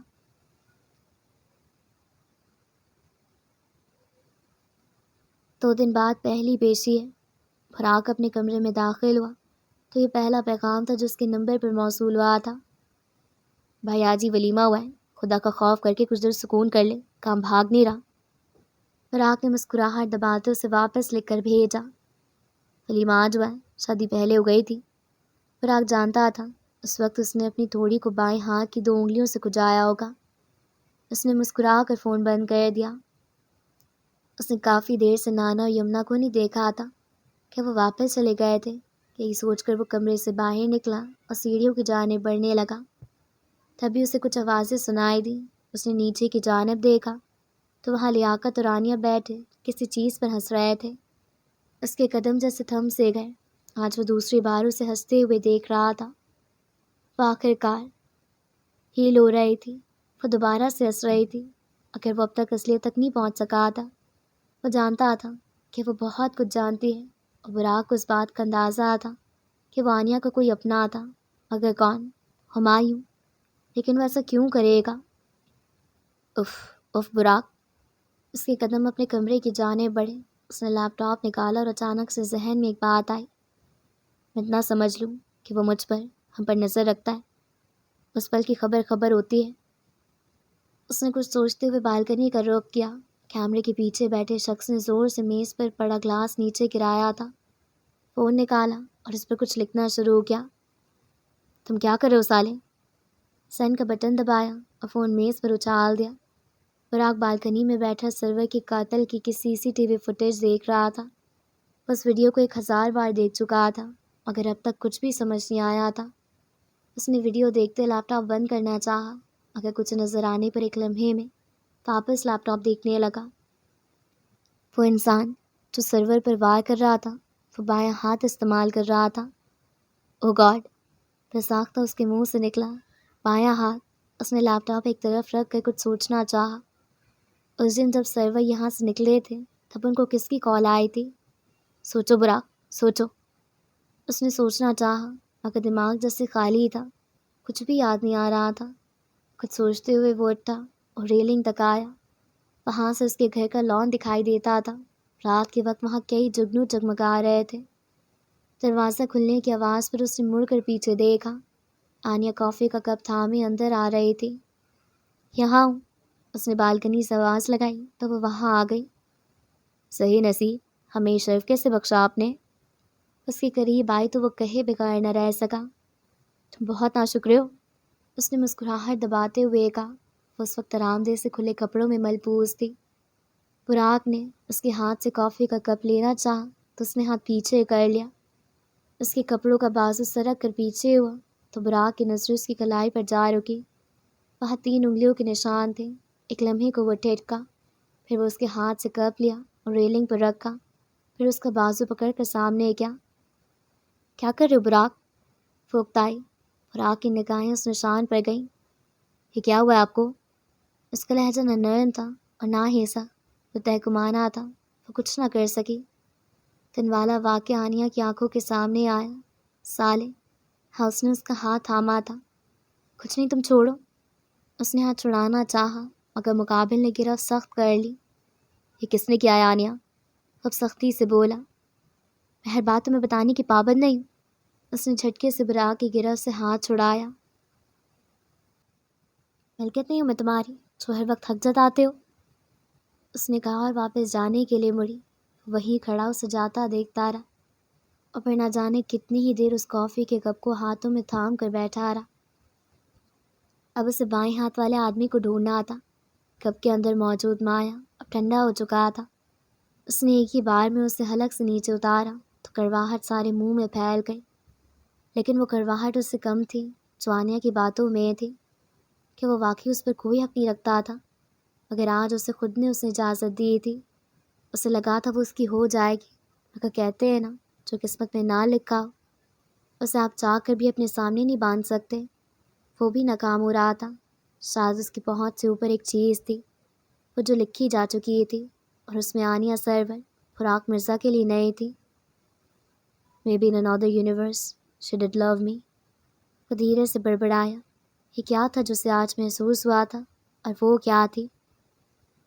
2 دن بعد پہلی پیشی ہے۔ فراق اپنے کمرے میں داخل ہوا تو یہ پہلا پیغام تھا جو اس کے نمبر پر موصول ہوا تھا۔ بھائی آج ہی ولیمہ ہوا ہے، خدا کا خوف کر کے کچھ دیر سکون کر لے، کام بھاگ نہیں رہا۔ فراق نے مسکراہٹ دباتے اسے واپس لکھ کر بھیجا۔ ولیمہ آج ہوا ہے، شادی پہلے ہو گئی تھی۔ فراق جانتا تھا اس وقت اس نے اپنی تھوڑی کو بائیں ہاتھ کی 2 انگلیوں سے کھجایا ہوگا۔ اس نے مسکرا کر فون بند کر دیا۔ اس نے کافی دیر سے نانا اور یمنا کو نہیں دیکھا تھا کہ وہ واپس چلے گئے تھے، یہی سوچ کر وہ کمرے سے باہر نکلا اور سیڑھیوں کی جانب بڑھنے لگا۔ تبھی اسے کچھ آوازیں سنائی دیں۔ اس نے نیچے کی جانب دیکھا تو وہاں لیاقت اور رانیہ بیٹھے کسی چیز پر ہنس رہے تھے۔ اس کے قدم جیسے تھم سے گئے۔ آج وہ دوسری بار اسے ہنستے ہوئے دیکھ رہا تھا۔ وہ آخر کار ہیل ہو رہی تھی۔ وہ دوبارہ سے ہنس رہی تھی، اگر وہ اب تک اصلیت تک نہیں پہنچ سکا تھا۔ وہ جانتا تھا کہ وہ بہت کچھ جانتی ہے، اور براق کو اس بات کا اندازہ تھا کہ وہ آنیہ کا کوئی اپنا تھا، مگر کون؟ ہمایوں۔ لیکن وہ ایسا کیوں کرے گا؟ اف براق۔ اس کے قدم اپنے کمرے کی جانب بڑھے۔ اس نے لیپ ٹاپ نکالا اور اچانک سے ذہن میں ایک بات آئی۔ میں اتنا سمجھ لوں کہ وہ مجھ پر، ہم پر نظر رکھتا ہے، اس پل کی خبر ہوتی ہے۔ اس نے کچھ سوچتے ہوئے بالکنی کا رخ کیا۔ کیمرے کے پیچھے بیٹھے شخص نے زور سے میز پر پڑا گلاس نیچے گرایا تھا۔ فون نکالا اور اس پر کچھ لکھنا شروع کیا۔ تم کیا کر رہے ہو سالے؟ سینڈ کا بٹن دبایا اور فون میز پر اچھال دیا۔ فراق بالکنی میں بیٹھا سرور کے قاتل کی CCTV فوٹیج دیکھ رہا تھا۔ اس ویڈیو کو 1000 بار دیکھ چکا تھا، مگر اب تک کچھ بھی سمجھ نہیں آیا تھا۔ اس نے ویڈیو دیکھتے لیپ ٹاپ بند کرنا چاہا، مگر کچھ نظر آنے پر ایک لمحے میں واپس لیپ ٹاپ دیکھنے لگا۔ وہ انسان جو سرور پر وار کر رہا تھا، وہ بایاں ہاتھ استعمال کر رہا تھا۔ او گاڈ! بساختہ اس کے منہ سے نکلا، بایاں ہاتھ۔ اس نے لیپ ٹاپ ایک طرف رکھ کر کچھ سوچنا چاہا۔ اس دن جب سرور یہاں سے نکلے تھے تب ان کو کس کی کال آئی تھی؟ سوچو براق، سوچو۔ اس نے سوچنا چاہا، مگر دماغ جیسے خالی تھا، کچھ بھی یاد نہیں آ رہا تھا۔ کچھ سوچتے ہوئے وہ اٹھا اور ریلنگ تک آیا۔ وہاں سے اس کے گھر کا لان دکھائی دیتا تھا۔ رات کے وقت وہاں کئی جگنو جگمگا رہے تھے۔ دروازہ کھلنے کی آواز پر اس نے مڑ کر پیچھے دیکھا۔ آنیہ کافی کا کپ تھامے اندر آ رہی تھی۔ یہاں ہوں، اس نے بالکنی سے آواز لگائی تو وہ وہاں آ گئی۔ صحیح نصیب، ہمیں شرف کیسے بخشا آپ نے؟ اس کے قریب آئی تو وہ کہے بغیر نہ رہ سکا۔ تم بہت ناشکر ہو، اس نے مسکراہٹ دباتے ہوئے کہا۔ وہ اس وقت آرام دہ سے کھلے کپڑوں میں ملبوس تھی۔ براق نے اس کے ہاتھ سے کافی کا کپ لینا چاہا تو اس نے ہاتھ پیچھے کر لیا۔ اس کے کپڑوں کا بازو سرک کر پیچھے ہوا تو براق کی نظر اس کی کلائی پر جا رکی۔ وہاں 3 انگلیوں کے نشان تھے۔ ایک لمحے کو وہ ٹھٹکا، پھر وہ اس کے ہاتھ سے کپ لیا اور ریلنگ پر رکھا، پھر اس کا بازو پکڑ کر سامنے کیا کر رہے ہو براق؟ وہ اکتائی۔ براق کی نگاہیں اس نشان پر گئیں۔ یہ کیا ہوا ہے آپ کو؟ اس کا لہجہ نہ نرم تھا اور نہ ہیسا، وہ تہکمانا تھا۔ وہ کچھ نہ کر سکی۔ دن والا واقعہ آنیہ کی آنکھوں کے سامنے آیا۔ سالے! ہاں، اس نے اس کا ہاتھ تھاما تھا۔ کچھ نہیں، تم چھوڑو۔ اس نے ہاتھ چھڑانا چاہا، مگر مقابل نے گرفت سخت کر لی۔ یہ کس نے کیا ہے آنیہ؟ اب سختی سے بولا۔ میں ہر بات تمہیں بتانے کی پابند نہیں ہوں، اس نے جھٹکے سے براق کی گرفت سے ہاتھ چھڑایا۔ ملکت نہیں ہوں میں تمہاری جو ہر وقت حق جتاتے ہو، اس نے کہا اور واپس جانے کے لیے مڑی۔ وہیں کھڑا اسے جاتا دیکھتا رہا اور پھر نہ جانے کتنی ہی دیر اس کافی کے کپ کو ہاتھوں میں تھام کر بیٹھا رہا۔ اب اسے بائیں ہاتھ والے آدمی کو ڈھونڈنا تھا۔ کپ کے اندر موجود مایا اب ٹھنڈا ہو چکا تھا۔ اس نے ایک ہی بار میں اسے حلق سے نیچے اتارا تو کڑواہٹ سارے منہ میں پھیل گئی، لیکن وہ کڑواہٹ اس سے کم تھی جو آنیا کی باتوں میں تھی کہ وہ واقعی اس پر کوئی حق نہیں رکھتا تھا، مگر آج اسے خود نے اسے اجازت دی تھی۔ اسے لگا تھا وہ اس کی ہو جائے گی، مگر کہتے ہیں نا جو قسمت میں نہ لکھا ہو اسے آپ چاہ کر بھی اپنے سامنے نہیں باندھ سکتے۔ وہ بھی ناکام ہو رہا تھا۔ شاید اس کی پہنچ سے اوپر ایک چیز تھی وہ جو لکھی جا چکی تھی، اور اس میں آنیا سرور فراق مرزا کے لیے نہیں تھی۔ Maybe in another universe she did love me۔ وہ دھیرے سے بڑبڑایا۔ یہ کیا تھا جو اسے آج محسوس ہوا تھا، اور وہ کیا تھی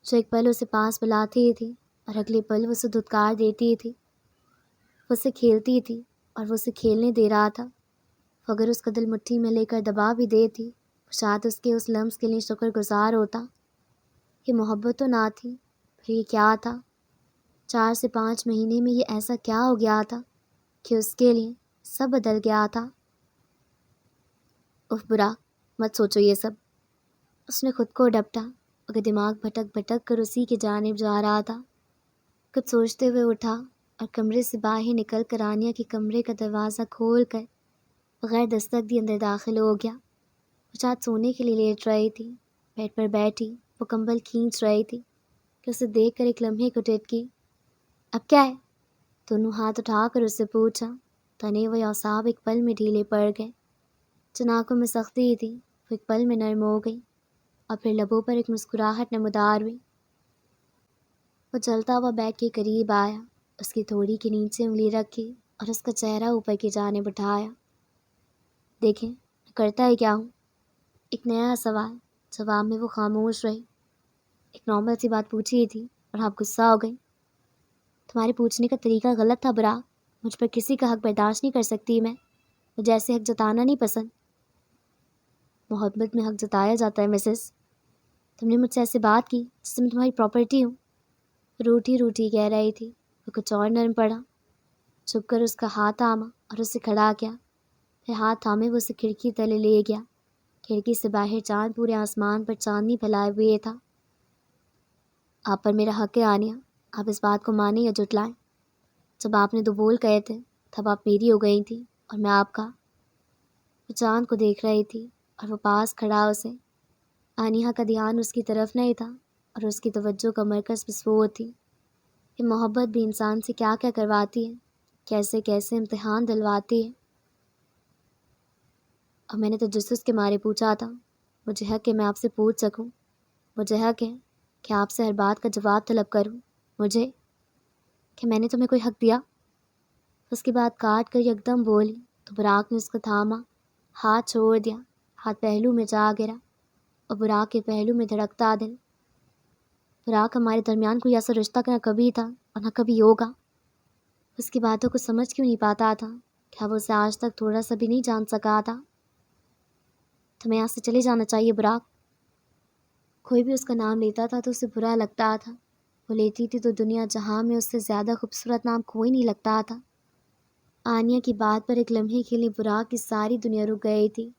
جو ایک پل اسے پاس بلاتی تھی اور اگلے پل وہ اسے دھتکار دیتی تھی۔ وہ اسے کھیلتی تھی اور وہ اسے کھیلنے دے رہا تھا۔ وہ اگر اس کا دل مٹھی میں لے کر دبا بھی دیتی، شاید اس کے اس لمس کے لیے شکر گزار ہوتا۔ یہ محبت تو نہ تھی، پھر یہ کیا تھا؟ 4 سے 5 مہینے میں یہ ایسا کیا ہو گیا تھا کہ اس کے لیے سب بدل گیا تھا؟ اف برا مت سوچو یہ سب، اس نے خود کو ڈپٹا، مگر دماغ بھٹک بھٹک کر اسی کی جانب جا رہا تھا۔ کچھ سوچتے ہوئے اٹھا اور کمرے سے باہر نکل کر آنیا کے کمرے کا دروازہ کھول کر بغیر دستک دی اندر داخل ہو گیا۔ وہ شاید سونے کے لیے لیٹ رہی تھی، بیڈ پر بیٹھی وہ کمبل کھینچ رہی تھی کہ اسے دیکھ کر ایک لمحے کو ٹھٹکی۔ اب کیا ہے؟ دونوں ہاتھ اٹھا کر اس سے پوچھا۔ تنے وہ اعصاب ایک پل میں ڈھیلے پڑ گئے۔ جن آنکھوں میں سختی تھی وہ ایک پل میں نرم ہو گئی اور پھر لبوں پر ایک مسکراہٹ نمودار ہوئی۔ وہ چلتا ہوا بیگ کے قریب آیا، اس کی تھوڑی کے نیچے انگلی رکھی اور اس کا چہرہ اوپر کی جانب اٹھایا۔ دیکھیں میں کرتا ہی کیا ہوں؟ ایک نیا سوال۔ جواب میں وہ خاموش رہی۔ ایک نارمل سی بات پوچھی تھی اور آپ غصہ ہو گئی۔ تمہارے پوچھنے کا طریقہ غلط تھا برا، مجھ پر کسی کا حق برداشت نہیں کر سکتی میں، مجھے ایسے حق جتانا نہیں پسند۔ محبت میں حق جتایا جاتا ہے مسز۔ تم نے مجھ سے ایسے بات کی جس سے میں تمہاری پراپرٹی ہوں۔ روٹھی روٹھی کہہ رہی تھی۔ وہ کچھ اور نرم پڑا۔ چھپ کر اس کا ہاتھ تھاما اور اسے کھڑا کیا، پھر ہاتھ تھامے وہ اسے کھڑکی تلے لے گیا۔ کھڑکی سے باہر چاند پورے آسمان پر چاندنی پھیلائے ہوئے تھا۔ آپ پر میرا حق ہے آنیا، آپ اس بات کو مانیں یا جھٹلائیں۔ جب آپ نے 2 بول کہے تھے تب آپ میری ہو گئی تھی اور میں آپ کا۔ وہ چاند کو دیکھ رہی تھی اور وہ پاس کھڑا اسے۔ آنیا کا دھیان اس کی طرف نہیں تھا اور اس کی توجہ کا مرکز بس وہ تھی۔ یہ محبت بھی انسان سے کیا کیا کرواتی ہے، کیسے کیسے امتحان دلواتی ہے۔ اور میں نے تجسس کے مارے پوچھا تھا، مجھے حق ہے میں آپ سے پوچھ سکوں، مجھے حق ہے کہ آپ سے ہر بات کا جواب طلب کروں، مجھے کہ میں نے تمہیں کوئی حق دیا؟ اس کی بات کاٹ کر یکدم بولی تو براق نے اس کو تھاما، ہاتھ چھوڑ دیا۔ ہاتھ پہلو میں جا گرا اور براق کے پہلو میں دھڑکتا دل۔ براق ہمارے درمیان کوئی ایسا رشتہ نہ کبھی تھا اور نہ کبھی ہوگا۔ اس کی باتوں کو سمجھ کیوں نہیں پاتا تھا؟ کیا وہ اسے آج تک تھوڑا سا بھی نہیں جان سکا تھا؟ تمہیں یہاں سے چلے جانا چاہیے براق۔ کوئی بھی اس کا نام لیتا تھا تو اسے برا لگتا تھا۔ وہ لیتی تھی تو دنیا جہاں میں اس سے زیادہ خوبصورت نام کوئی نہیں لگتا تھا۔ آنیا کی بات پر ایک لمحے کے لیے براق کی ساری دنیا رک گئی تھی۔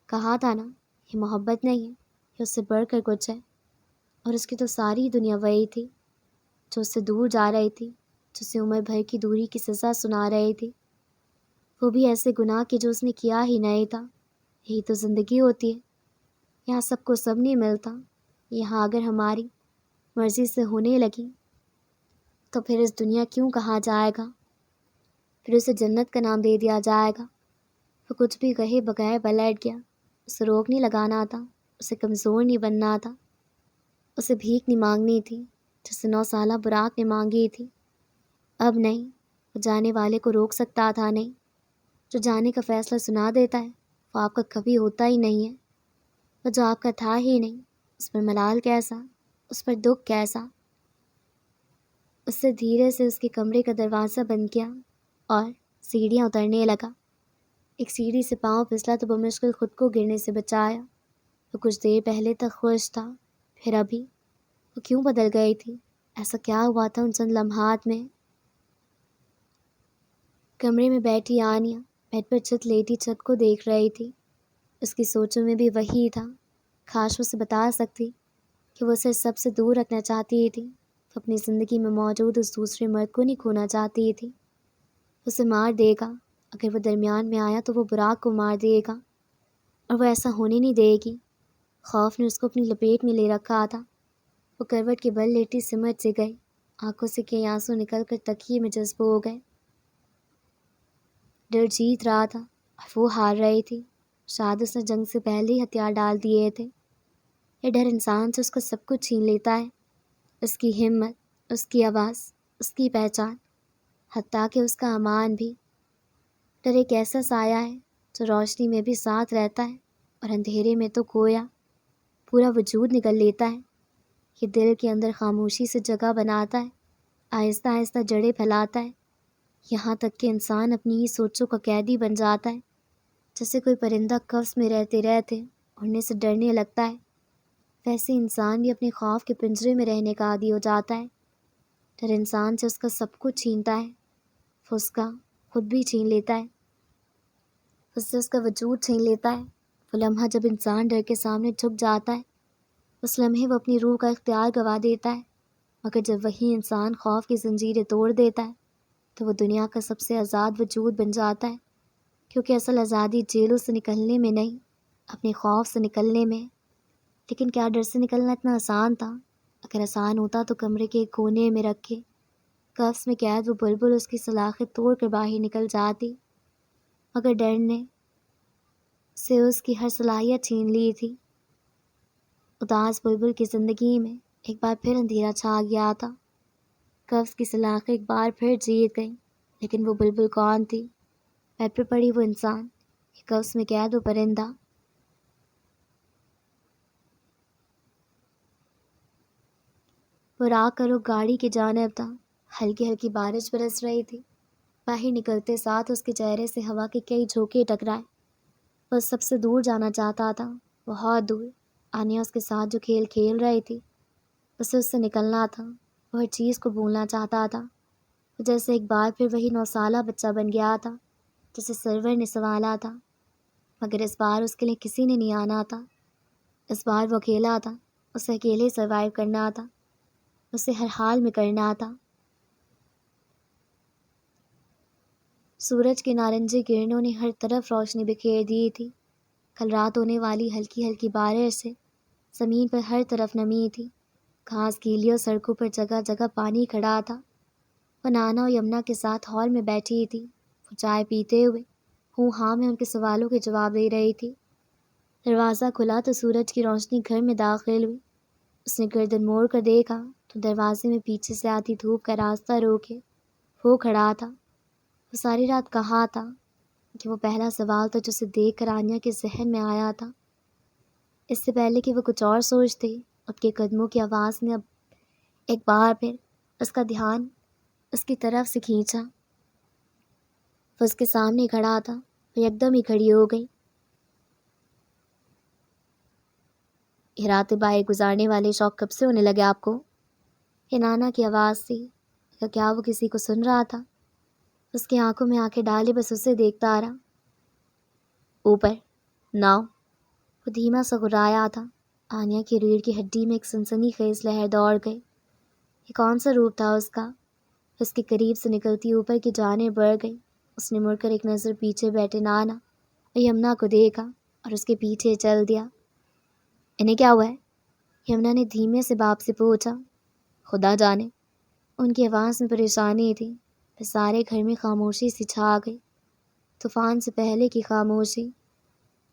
کہا تھا نا یہ محبت نہیں ہے، یہ اس سے بڑھ کر کچھ ہے، اور اس کی تو ساری دنیا وہی تھی جو اس سے دور جا رہی تھی، جو اسے عمر بھر کی دوری کی سزا سنا رہی تھی، وہ بھی ایسے گناہ کہ جو اس نے کیا ہی نہیں تھا۔ یہی تو زندگی ہوتی ہے، یہاں سب کو سب نہیں ملتا۔ یہاں اگر ہماری مرضی سے ہونے لگی تو پھر اس دنیا کیوں کہا جائے گا، پھر اسے جنت کا نام دے دیا جائے گا۔ وہ کچھ بھی کہے بغیر پلٹ گیا۔ اسے روک نہیں لگانا تھا، اسے کمزور نہیں بننا تھا، اسے بھیک نہیں مانگنی تھی جسے 9 سالہ براق نے مانگی تھی۔ اب نہیں، وہ جانے والے کو روک سکتا تھا نہیں۔ جو جانے کا فیصلہ سنا دیتا ہے وہ آپ کا کبھی ہوتا ہی نہیں ہے۔ وہ جو آپ کا تھا ہی نہیں، اس پر ملال کیسا، اس پر دکھ کیسا۔ اس سے دھیرے سے اس کے کمرے کا دروازہ بند کیا اور سیڑھیاں اترنے لگا۔ ایک سیڑھی سے پاؤں پھسلا تو بمشکل خود کو گرنے سے بچایا۔ وہ کچھ دیر پہلے تک خوش تھا، پھر ابھی وہ کیوں بدل گئی تھی؟ ایسا کیا ہوا تھا ان چند لمحات میں؟ کمرے میں بیٹھی آنیا بیڈ پر چھت لیٹی چھت کو دیکھ رہی تھی۔ اس کی سوچوں میں بھی وہی تھا۔ کاش اسے بتا سکتی کہ وہ اسے سب سے دور رکھنا چاہتی تھی، وہ اپنی زندگی میں موجود اس دوسرے مرد کو نہیں کھونا چاہتی تھی۔ اسے مار دے گا، اگر وہ درمیان میں آیا تو وہ براق کو مار دے گا، اور وہ ایسا ہونے نہیں دے گی۔ خوف نے اس کو اپنی لپیٹ میں لے رکھا تھا۔ وہ کروٹ کے بل لیٹی سمجھ سے گئی، آنکھوں سے کئی آنسو نکل کر تکیے میں جذب ہو گئے۔ ڈر جیت رہا تھا اور وہ ہار رہی تھی۔ شاید اس نے جنگ سے پہلے ہی ہتھیار ڈال دیے تھے۔ یہ ڈر انسان سے اس کا سب کچھ چھین لیتا ہے، اس کی ہمت، اس کی آواز، اس کی پہچان، حتیٰ کہ اس کا امان بھی۔ ڈر ایک ایسا سایہ ہے جو روشنی میں بھی ساتھ رہتا ہے اور اندھیرے میں تو گویا پورا وجود نکل لیتا ہے۔ یہ دل کے اندر خاموشی سے جگہ بناتا ہے، آہستہ آہستہ جڑیں پھیلاتا ہے، یہاں تک کہ انسان اپنی ہی سوچوں کا قیدی بن جاتا ہے۔ جیسے کوئی پرندہ قفس میں رہتے رہتے اڑنے سے ڈرنے لگتا ہے، ویسے انسان بھی اپنے خوف کے پنجرے میں رہنے کا عادی ہو جاتا ہے۔ ڈر انسان سے اس کا سب کچھ چھینتا ہے، وہ اس کا خود بھی چھین لیتا ہے، اس سے اس کا وجود چھین لیتا ہے۔ وہ لمحہ جب انسان ڈر کے سامنے جھک جاتا ہے، اس لمحے وہ اپنی روح کا اختیار گوا دیتا ہے، مگر جب وہی انسان خوف کی زنجیریں توڑ دیتا ہے تو وہ دنیا کا سب سے آزاد وجود بن جاتا ہے، کیونکہ اصل آزادی جیلوں سے نکلنے میں نہیں، اپنے خوف سے نکلنے میں۔ لیکن کیا ڈر سے نکلنا اتنا آسان تھا؟ اگر آسان ہوتا تو کمرے کے ایک کونے میں رکھے قفس میں قید وہ بلبل اس کی سلاخیں توڑ کر باہر نکل جاتی، مگر ڈر نے سے اس کی ہر صلاحیت چھین لی تھی۔ اداس بلبل کی زندگی میں ایک بار پھر اندھیرا چھا گیا تھا۔ قفس کی سلاخیں ایک بار پھر جیت گئیں، لیکن وہ بلبل کون تھی؟ بیڈ پہ پڑی وہ انسان، قفس میں قید وہ پرندہ۔ وہ راہ کا رخ گاڑی کی جانب تھا، ہلکی ہلکی بارش برس رہی تھی۔ باہر نکلتے ساتھ اس کے چہرے سے ہوا کے کئی جھونکے ٹکرائے۔ وہ سب سے دور جانا چاہتا تھا، بہت دور۔ آنیا اس کے ساتھ جو کھیل کھیل رہی تھی، اسے اس سے نکلنا تھا۔ وہ ہر چیز کو بھولنا چاہتا تھا، وہ جیسے ایک بار پھر وہی 9 سالہ بچہ بن گیا تھا جسے سرور نے سنبھالا تھا، مگر اس بار اس کے لیے کسی نے نہیں آنا تھا۔ اس بار وہ اکیلا تھا، اسے اکیلے سروائیو کرنا تھا، اسے ہر حال میں کرنا تھا۔ سورج کے نارنجی کرنوں نے ہر طرف روشنی بکھیر دی تھی۔ کل رات ہونے والی ہلکی ہلکی بارش سے زمین پر ہر طرف نمی تھی، گھاس گیلی اور سڑکوں پر جگہ جگہ پانی کھڑا تھا۔ وہ نانا اور یمنا کے ساتھ ہال میں بیٹھی تھی، وہ چائے پیتے ہوئے ہوں ہاں میں ان کے سوالوں کے جواب دے رہی تھی۔ دروازہ کھلا تو سورج کی روشنی گھر میں داخل ہوئی۔ اس نے گردن موڑ کر دیکھا تو دروازے میں پیچھے سے آتی دھوپ کا راستہ روکے وہ کھڑا تھا۔ وہ ساری رات کہاں تھا؟ کہ وہ پہلا سوال تھا جو اسے دیکھ کر آنیا کے ذہن میں آیا تھا۔ اس سے پہلے کہ وہ کچھ اور سوچتی، اس کے قدموں کی آواز نے اب ایک بار پھر اس کا دھیان اس کی طرف سے کھینچا۔ وہ اس کے سامنے کھڑا تھا، وہ یکدم ہی کھڑی ہو گئی۔ یہ رات باہر گزارنے والے شوق کب سے ہونے لگے آپ کو؟ یہ نانا کی آواز تھی، کیا وہ کسی کو سن رہا تھا؟ اس کی آنکھوں میں آنکھیں ڈالے بس اسے دیکھتا رہا۔ اوپر ناؤ، وہ دھیما سا گرایا تھا۔ آنیا کی ریڑھ کی ہڈی میں ایک سنسنی خیز لہر دوڑ گئی۔ یہ کون سا روپ تھا اس کا؟ اس کے قریب سے نکلتی اوپر کی جانب بڑھ گئی۔ اس نے مڑ کر ایک نظر پیچھے بیٹھے نانا اور یمنا کو دیکھا اور اس کے پیچھے چل دیا۔ انہیں کیا ہوا ہے؟ یمنا نے دھیمے سے باپ سے پوچھا۔ خدا جانے، ان کی آواز میں پریشانی تھی۔ پھر سارے گھر میں خاموشی سی چھا گئی، طوفان سے پہلے کی خاموشی۔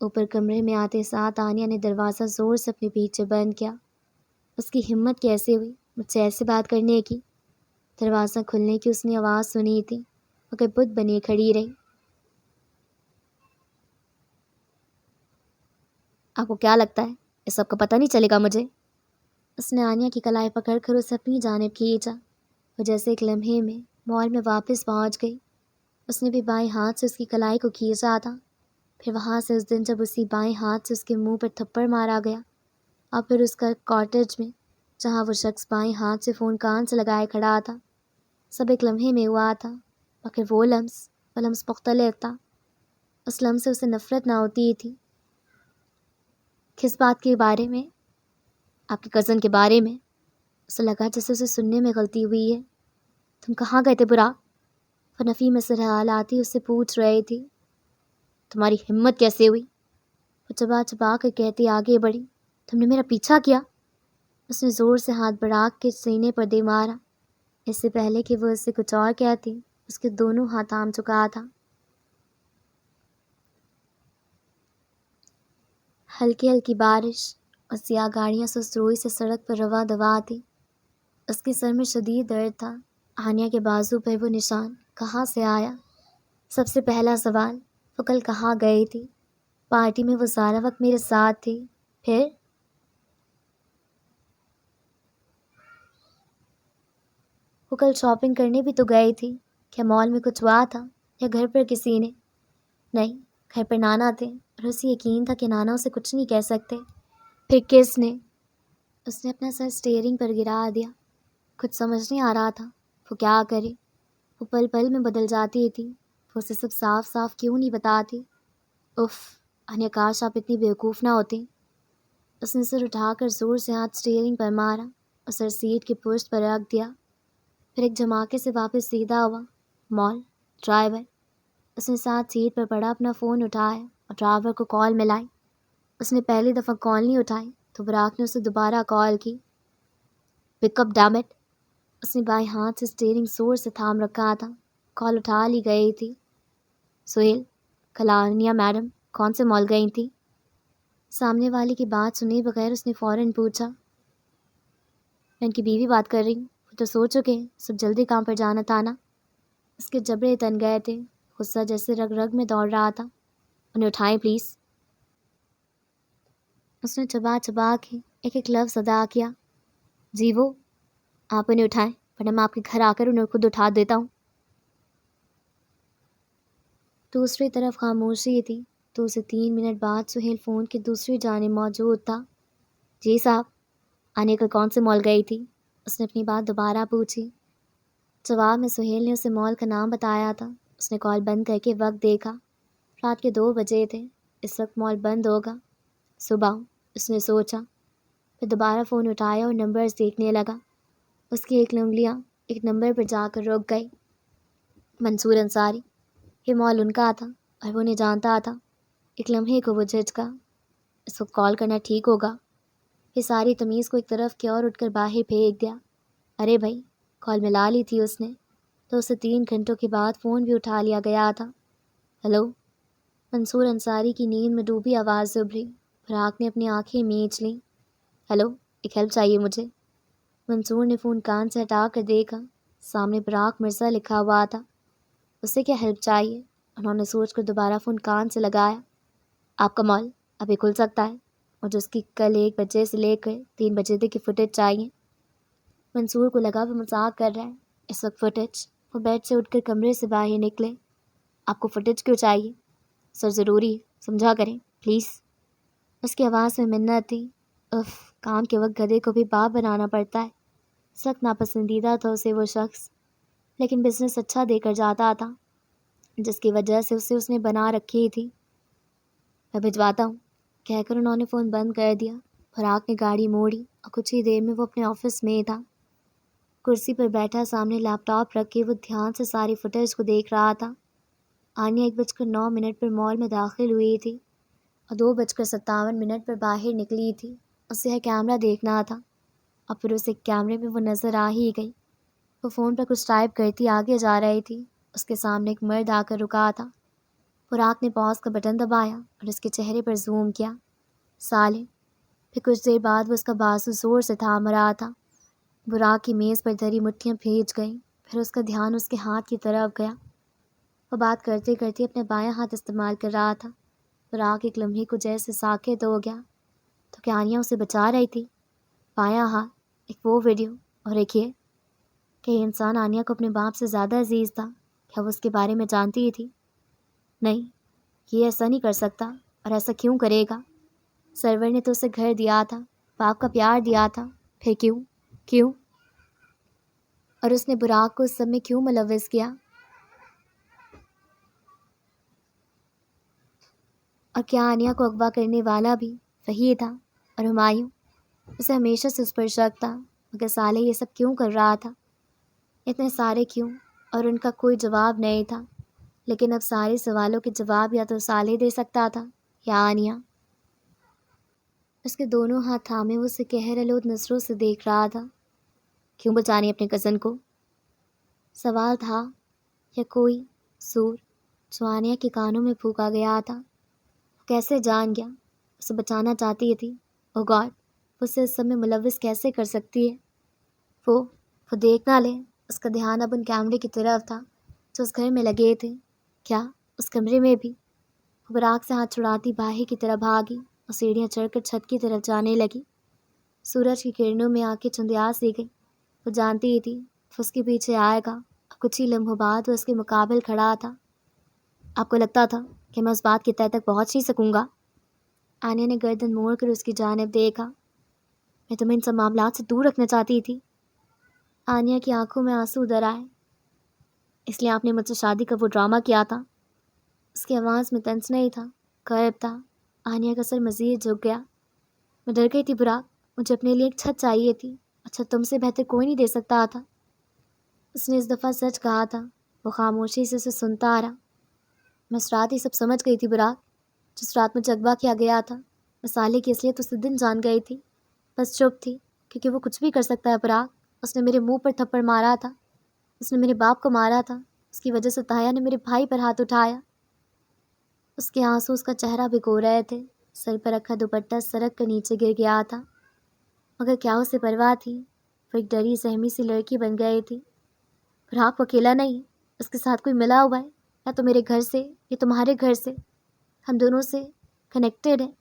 اوپر کمرے میں آتے ساتھ آنیا نے دروازہ زور سے اپنے پیچھے بند کیا۔ اس کی ہمت کیسے ہوئی مجھ سے ایسے بات کرنے کی؟ دروازہ کھلنے کی اس نے آواز سنی تھی، مگر بت بنی کھڑی رہی۔ آپ کو کیا لگتا ہے اس سب کا پتہ نہیں چلے گا مجھے؟ اس نے آنیا کی کلائی پکڑ کر اسے اپنی جانب کھینچا۔ وہ جیسے ایک لمحے میں مال میں واپس پہنچ گئی۔ اس نے بھی بائیں ہاتھ سے اس کی کلائی کو کھینچا تھا، پھر وہاں سے اس دن جب اسی بائیں ہاتھ سے اس کے منہ پر تھپڑ مارا گیا، اور پھر اس کا کاٹیج میں جہاں وہ شخص بائیں ہاتھ سے فون کان سے لگائے کھڑا تھا، سب ایک لمحے میں ہوا تھا، مگر وہ لمس مختلف تھا۔ اس لمحے سے اسے نفرت نہ ہوتی تھی۔ کس بات کے بارے میں؟ آپ کے کزن کے بارے میں۔ اسے لگا جیسے اسے سننے میں غلطی ہوئی ہے۔ تم کہاں گئے تھے برا؟ وہ نفی میں سرحال آتی اس سے پوچھ رہی تھی۔ تمہاری ہمت کیسے ہوئی؟ وہ چبا چبا کر کہتی آگے بڑھی۔ تم نے میرا پیچھا کیا؟ اس نے زور سے ہاتھ بڑھا کے سینے پر دے مارا۔ اس سے پہلے کہ وہ اس سے کچھ اور کہتی، اس کے دونوں ہاتھ تھام چکا تھا۔ ہلکی ہلکی بارش اور سیاہ گاڑیاں سست روئی سے سڑک پر رواں دواں تھی۔ اس کے سر میں شدید درد تھا۔ ہانیہ کے بازو پر وہ نشان کہاں سے آیا؟ سب سے پہلا سوال، وہ کل کہاں گئی تھی؟ پارٹی میں وہ سارا وقت میرے ساتھ تھی، پھر وہ کل شاپنگ کرنے بھی تو گئی تھی۔ کیا مال میں کچھ ہوا تھا یا گھر پر کسی نے؟ نہیں، گھر پر نانا تھے اور اسے یقین تھا کہ نانا اسے کچھ نہیں کہہ سکتے۔ پھر کس نے؟ اس نے اپنا سر اسٹیئرنگ پر گرا دیا۔ کچھ سمجھ نہیں آ رہا تھا وہ کیا کرے۔ وہ پل پل میں بدل جاتی تھی۔ وہ اسے سب صاف صاف کیوں نہیں بتاتی؟ اف، انیا کاش آپ اتنی بیوقوف نہ ہوتی۔ اس نے سر اٹھا کر زور سے ہاتھ اسٹیئرنگ پر مارا اور سر سیٹ کی پشت پر رکھ دیا۔ پھر ایک جھماکے سے واپس سیدھا ہوا۔ مال، ڈرائیور۔ اس نے ساتھ سیٹ پر پڑا اپنا فون اٹھایا اور ڈرائیور کو کال ملائی۔ اس نے پہلی دفعہ کال نہیں اٹھائی تو براق نے اسے دوبارہ کال کی۔ پک اپ ڈیم اٹ۔ اس نے بائیں ہاتھ سے اسٹیئرنگ زور سے تھام رکھا تھا۔ کال اٹھا لی گئی تھی۔ سہیل، کل انیا میڈم کون سے مال گئی تھی؟ سامنے والے کی بات سنے بغیر اس نے فوراً پوچھا۔ میں ان کی بیوی بات کر رہی ہوں، وہ تو سو چکے ہیں، سب جلدی کام پر جانا تھا نا۔ اس کے جبڑے تن گئے تھے، غصہ جیسے رگ رگ میں دوڑ رہا تھا۔ انہیں اٹھائیں پلیز۔ اس نے چبا چبا کے ایک ایک لفظ ادا کیا۔ جی وہ، آپ انہیں اٹھائیں ورنہ میں آپ کے گھر آ کر انہیں خود اٹھا دیتا ہوں۔ دوسری طرف خاموشی تھی تو اسے 3 منٹ بعد سہیل فون کی دوسری جانب موجود تھا۔ جی صاحب، آنے کل کون سے مال گئی تھی؟ اس نے اپنی بات دوبارہ پوچھی۔ جواب میں سہیل نے اسے مال کا نام بتایا تھا۔ اس نے کال بند کر کے وقت دیکھا۔ رات کے 2 بجے تھے۔ اس وقت مال بند ہوگا۔ صبح، اس نے سوچا۔ پھر دوبارہ فون اٹھایا اور نمبرز دیکھنے لگا۔ اس کی ایک انگلیاں ایک نمبر پر جا کر رک گئی۔ منصور انصاری۔ یہ مال ان کا تھا اور وہ انہیں جانتا تھا۔ ایک لمحے کو وہ جھجکا۔ اس وقت کال کرنا ٹھیک ہوگا؟ یہ ساری تمیز کو ایک طرف کی اور اٹھ کر باہر پھینک دیا۔ ارے بھائی، کال ملا لی تھی اس نے تو اسے 3 گھنٹوں کے بعد فون بھی اٹھا لیا گیا تھا۔ ہلو؟ منصور انصاری کی نیند میں ڈوبی آواز ابھری۔ براق نے اپنی آنکھیں میچ لیں۔ ہلو، ایک ہیلپ چاہیے مجھے۔ منصور نے فون کان سے ہٹا کر دیکھا۔ سامنے براق مرزا لکھا ہوا تھا۔ اسے کیا ہیلپ چاہیے؟ انہوں نے سوچ کر دوبارہ فون کان سے لگایا۔ آپ کا مال ابھی کھل سکتا ہے، اور جو اس کی کل 1 بجے سے لے کر 3 بجے تک کی فوٹیج چاہیے۔ منصور کو لگا وہ مذاق کر رہا ہے۔ اس وقت فوٹیج؟ وہ بیڈ سے اٹھ کر کمرے سے باہر نکلے۔ آپ کو فوٹیج کیوں چاہیے؟ سر ضروری ہے، سمجھا کریں پلیز۔ اس کی آواز میں منت تھی۔ اف، کام کے وقت گدھے کو بھی باپ بنانا پڑتا ہے۔ سخت ناپسندیدہ تھا اسے وہ شخص، لیکن بزنس اچھا دے کر جاتا تھا، جس کی وجہ سے اس نے بنا رکھی تھی۔ میں بھجواتا ہوں، کہہ کر انہوں نے فون بند کر دیا۔ براق نے گاڑی موڑی اور کچھ ہی دیر میں وہ اپنے آفس میں تھا۔ کرسی پر بیٹھا سامنے لیپ ٹاپ رکھ کے وہ دھیان سے ساری فوٹیج کو دیکھ رہا تھا۔ آنیا 1:09 پر مال میں داخل ہوئی تھی اور 2:57 پر باہر نکلی تھی۔ اسے کیمرہ دیکھنا تھا اور پھر اسے کیمرے میں وہ نظر آ ہی گئی۔ وہ فون پر کچھ ٹائپ کرتی آگے جا رہی تھی۔ اس کے سامنے ایک مرد آ کر رکا تھا۔ براق نے پاز کا بٹن دبایا اور اس کے چہرے پر زوم کیا۔ سالے۔ پھر کچھ دیر بعد وہ اس کا بازو زور سے تھام رہا تھا۔ براق کی میز پر دھری مٹھیاں بھیج گئیں۔ پھر اس کا دھیان اس کے ہاتھ کی طرف گیا۔ وہ بات کرتے کرتے اپنا بایاں ہاتھ استعمال کر رہا تھا۔ براق ایک لمحے کو جیسے ساکت ہو گیا۔ تو کیا آنیا اسے بچا رہی تھی؟ بایاں ہاتھ، ایک وہ ویڈیو، اور ایک یہ کہ یہ انسان آنیا کو اپنے باپ سے زیادہ عزیز تھا۔ کیا وہ اس کے بارے میں جانتی ہی تھی؟ نہیں، یہ ایسا نہیں کر سکتا، اور ایسا کیوں کرے گا؟ سرور نے تو اسے گھر دیا تھا، باپ کا پیار دیا تھا، پھر کیوں؟ اور اس نے براق کو اس سب میں کیوں ملوث کیا؟ اور کیا آنیا کو اغوا کرنے والا بھی وہی تھا؟ اور ہمایوں؟ اسے ہمیشہ سے اس پر شک تھا، مگر صالح یہ سب کیوں کر رہا تھا؟ اتنے سارے کیوں، اور ان کا کوئی جواب نہیں تھا۔ لیکن اب سارے سوالوں کے جواب یا تو صالح دے سکتا تھا یا آنیا۔ اس کے دونوں ہاتھ تھامے وہ اسے قہر آلود نظروں سے دیکھ رہا تھا۔ کیوں بچانی اپنے کزن کو؟ سوال تھا یا کوئی سور جو آنیا کے کانوں میں پھونکا گیا تھا؟ وہ کیسے جان گیا؟ اسے بچانا چاہتی تھی۔ او گاڈ، وہ اسے اس سب میں ملوث کیسے کر سکتی ہے؟ وہ دیکھ نہ لے۔ اس کا دھیان اب ان کیمرے کی طرف تھا جو اس گھر میں لگے تھے۔ کیا اس کمرے میں بھی؟ وہ براق سے ہاتھ چھڑاتی باہر کی طرف بھاگی اور سیڑھیاں چڑھ کر چھت کی طرف جانے لگی۔ سورج کی کرنوں میں آنکھیں چندیا سی گئی۔ وہ جانتی ہی تھی وہ اس کے پیچھے آئے گا۔ اب کچھ ہی لمحوں بعد وہ اس کے مقابل کھڑا تھا۔ آپ کو لگتا تھا کہ میں اس بات کی تہہ تک پہنچ نہیں سکوں گا؟ آنیا نے گردن موڑ کر اس کی جانب دیکھا۔ میں تمہیں ان سب معاملات سے دور رکھنا چاہتی تھی۔ آنیا کی آنکھوں میں آنسو در آئے۔ اس لیے آپ نے مجھ سے شادی کا وہ ڈرامہ کیا تھا؟ اس کی آواز میں طنز نہیں تھا، کرب تھا۔ آنیا کا سر مزید جھک گیا۔ میں ڈر گئی تھی براق، مجھے اپنے لیے ایک چھت چاہیے تھی۔ اچھا تم سے بہتر کوئی نہیں دے سکتا تھا۔ اس نے اس دفعہ سچ کہا تھا۔ وہ خاموشی سے اسے سنتا رہا۔ میں اس رات یہ سب سمجھ گئی تھی براق، جس رات مجھے اغوا کیا گیا تھا۔ میں صالح کی اصلیت اس دن جان گئی تھی، بس چپ تھی کیونکہ وہ کچھ بھی کر سکتا ہے براق۔ اس نے میرے منہ پر تھپڑ مارا تھا، اس نے میرے باپ کو مارا تھا، اس کی وجہ سے تایا نے میرے بھائی پر ہاتھ اٹھایا۔ اس کے آنسو اس کا چہرہ بھگو رہے تھے۔ سر پر رکھا دوپٹہ سرک کر نیچے گر گیا تھا، مگر کیا اسے پرواہ تھی؟ وہ ایک ڈری سہمی سی لڑکی بن گئی تھی۔ براق وہ اکیلا نہیں، اس کے ساتھ کوئی ملا ہوا ہے، یا تو میرے گھر سے یا تمہارے گھر سے۔ ہم دونوں سے کنیکٹڈ ہیں۔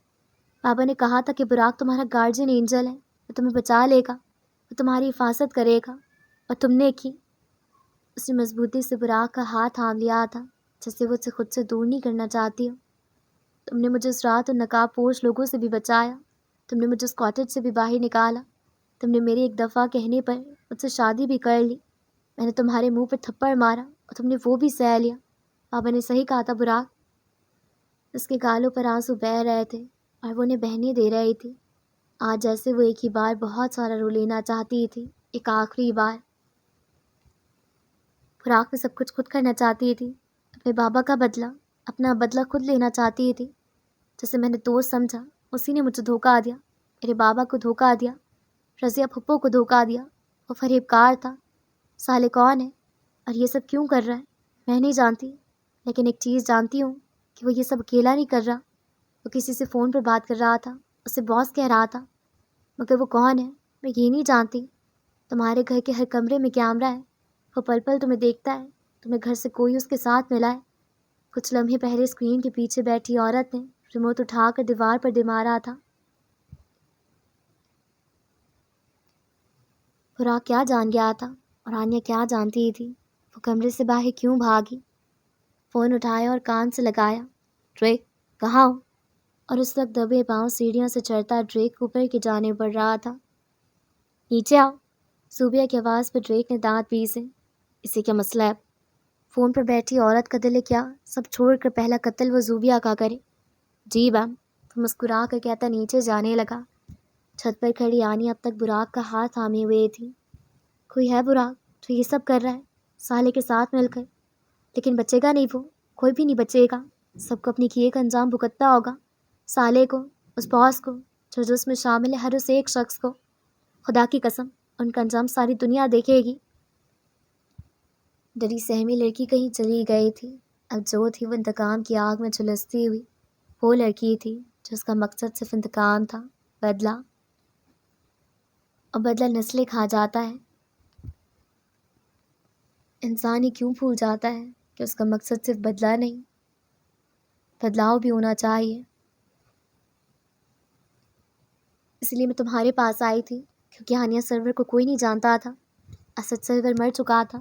بابا نے کہا تھا کہ براق تمہارا گارجین اینجل ہے، وہ تمہیں بچا لے گا، وہ تمہاری حفاظت کرے گا، اور تم نے کی۔ اس نے مضبوطی سے براق کا ہاتھ تھام لیا تھا، جیسے وہ اسے خود سے دور نہیں کرنا چاہتی ہو۔ تم نے مجھے اس رات ان نقاب پوش لوگوں سے بھی بچایا، تم نے مجھے اس کاٹیج سے بھی باہر نکالا، تم نے میری ایک دفعہ کہنے پر مجھ سے شادی بھی کر لی۔ میں نے تمہارے منہ پر تھپڑ مارا اور تم نے وہ بھی سہ لیا۔ بابا نے صحیح کہا تھا براق۔ اس کے گالوں پر آنسو بہہ رہے تھے اور وہ انہیں بہنے دے رہی تھی۔ آج جیسے وہ ایک ہی بار بہت سارا رو لینا چاہتی تھی، ایک آخری بار۔ براق میں سب کچھ خود کرنا چاہتی تھی، اپنے بابا کا بدلہ، اپنا بدلہ خود لینا چاہتی تھی۔ جسے میں نے دوست سمجھا اسی نے مجھے دھوکہ دیا، میرے بابا کو دھوکہ دیا، رضیہ پھپھو کو دھوکہ دیا۔ وہ فریب کار تھا۔ صالح کون ہے اور یہ سب کیوں کر رہا ہے میں نہیں جانتی، لیکن ایک چیز جانتی ہوں کہ وہ یہ سب اکیلا نہیں کر رہا۔ وہ کسی سے فون پر بات کر رہا تھا، اسے باس کہہ رہا تھا، مگر وہ کون ہے میں یہ نہیں جانتی۔ تمہارے گھر کے ہر کمرے میں کیمرہ ہے، وہ پل پل تمہیں دیکھتا ہے، تمہیں گھر سے کوئی اس کے ساتھ ملا ہے۔ کچھ لمحے پہلے اسکرین کے پیچھے بیٹھی عورت نے ریموٹ اٹھا کر دیوار پر دے مارا تھا۔ براق کیا جان گیا تھا اور آنیا کیا جانتی تھی؟ وہ کمرے سے باہر کیوں بھاگی؟ فون اٹھایا اور کان سے لگایا۔ ڈریک کہاں ہو؟ اور اس وقت دبے پاؤں سیڑھیاں سے چڑھتا ڈریک اوپر کی جانب بڑھ رہا تھا۔ نیچے آؤ، زوبیا کی آواز پر ڈریک نے دانت پیسے۔ اسے کیا مسئلہ ہے؟ فون پر بیٹھی عورت کا دل ہے کیا سب چھوڑ کر پہلا قتل وہ زوبیا کا کرے؟ جی میم، وہ مسکرا کر کہتا نیچے جانے لگا۔ چھت پر کھڑی آنی اب تک براق کا ہاتھ تھامے ہوئے تھی۔ کوئی ہے براق جو یہ سب کر رہا ہے صالح کے ساتھ مل کر؟ لیکن بچے گا نہیں، وہ کوئی بھی نہیں بچے گا۔ سب کو اپنی کیے کا انجام بھگتنا ہوگا، صالح کو، اس باس کو جو اس میں شامل ہے، ہر اس ایک شخص کو۔ خدا کی قسم ان کا انجام ساری دنیا دیکھے گی۔ ڈری سہمی لڑکی کہیں چلی گئی تھی۔ اب جو تھی وہ انتقام کی آگ میں جھلستی ہوئی وہ لڑکی تھی جو اس کا مقصد صرف انتقام تھا، بدلہ۔ اور بدلہ نسلیں کھا جاتا ہے۔ انسان ہی کیوں بھول جاتا ہے کہ اس کا مقصد صرف بدلہ نہیں، بدلاؤ بھی ہونا چاہیے۔ اس لیے میں تمہارے پاس آئی تھی کیونکہ ہانیہ سرور کو کوئی نہیں جانتا تھا۔ اسد سرور مر چکا تھا،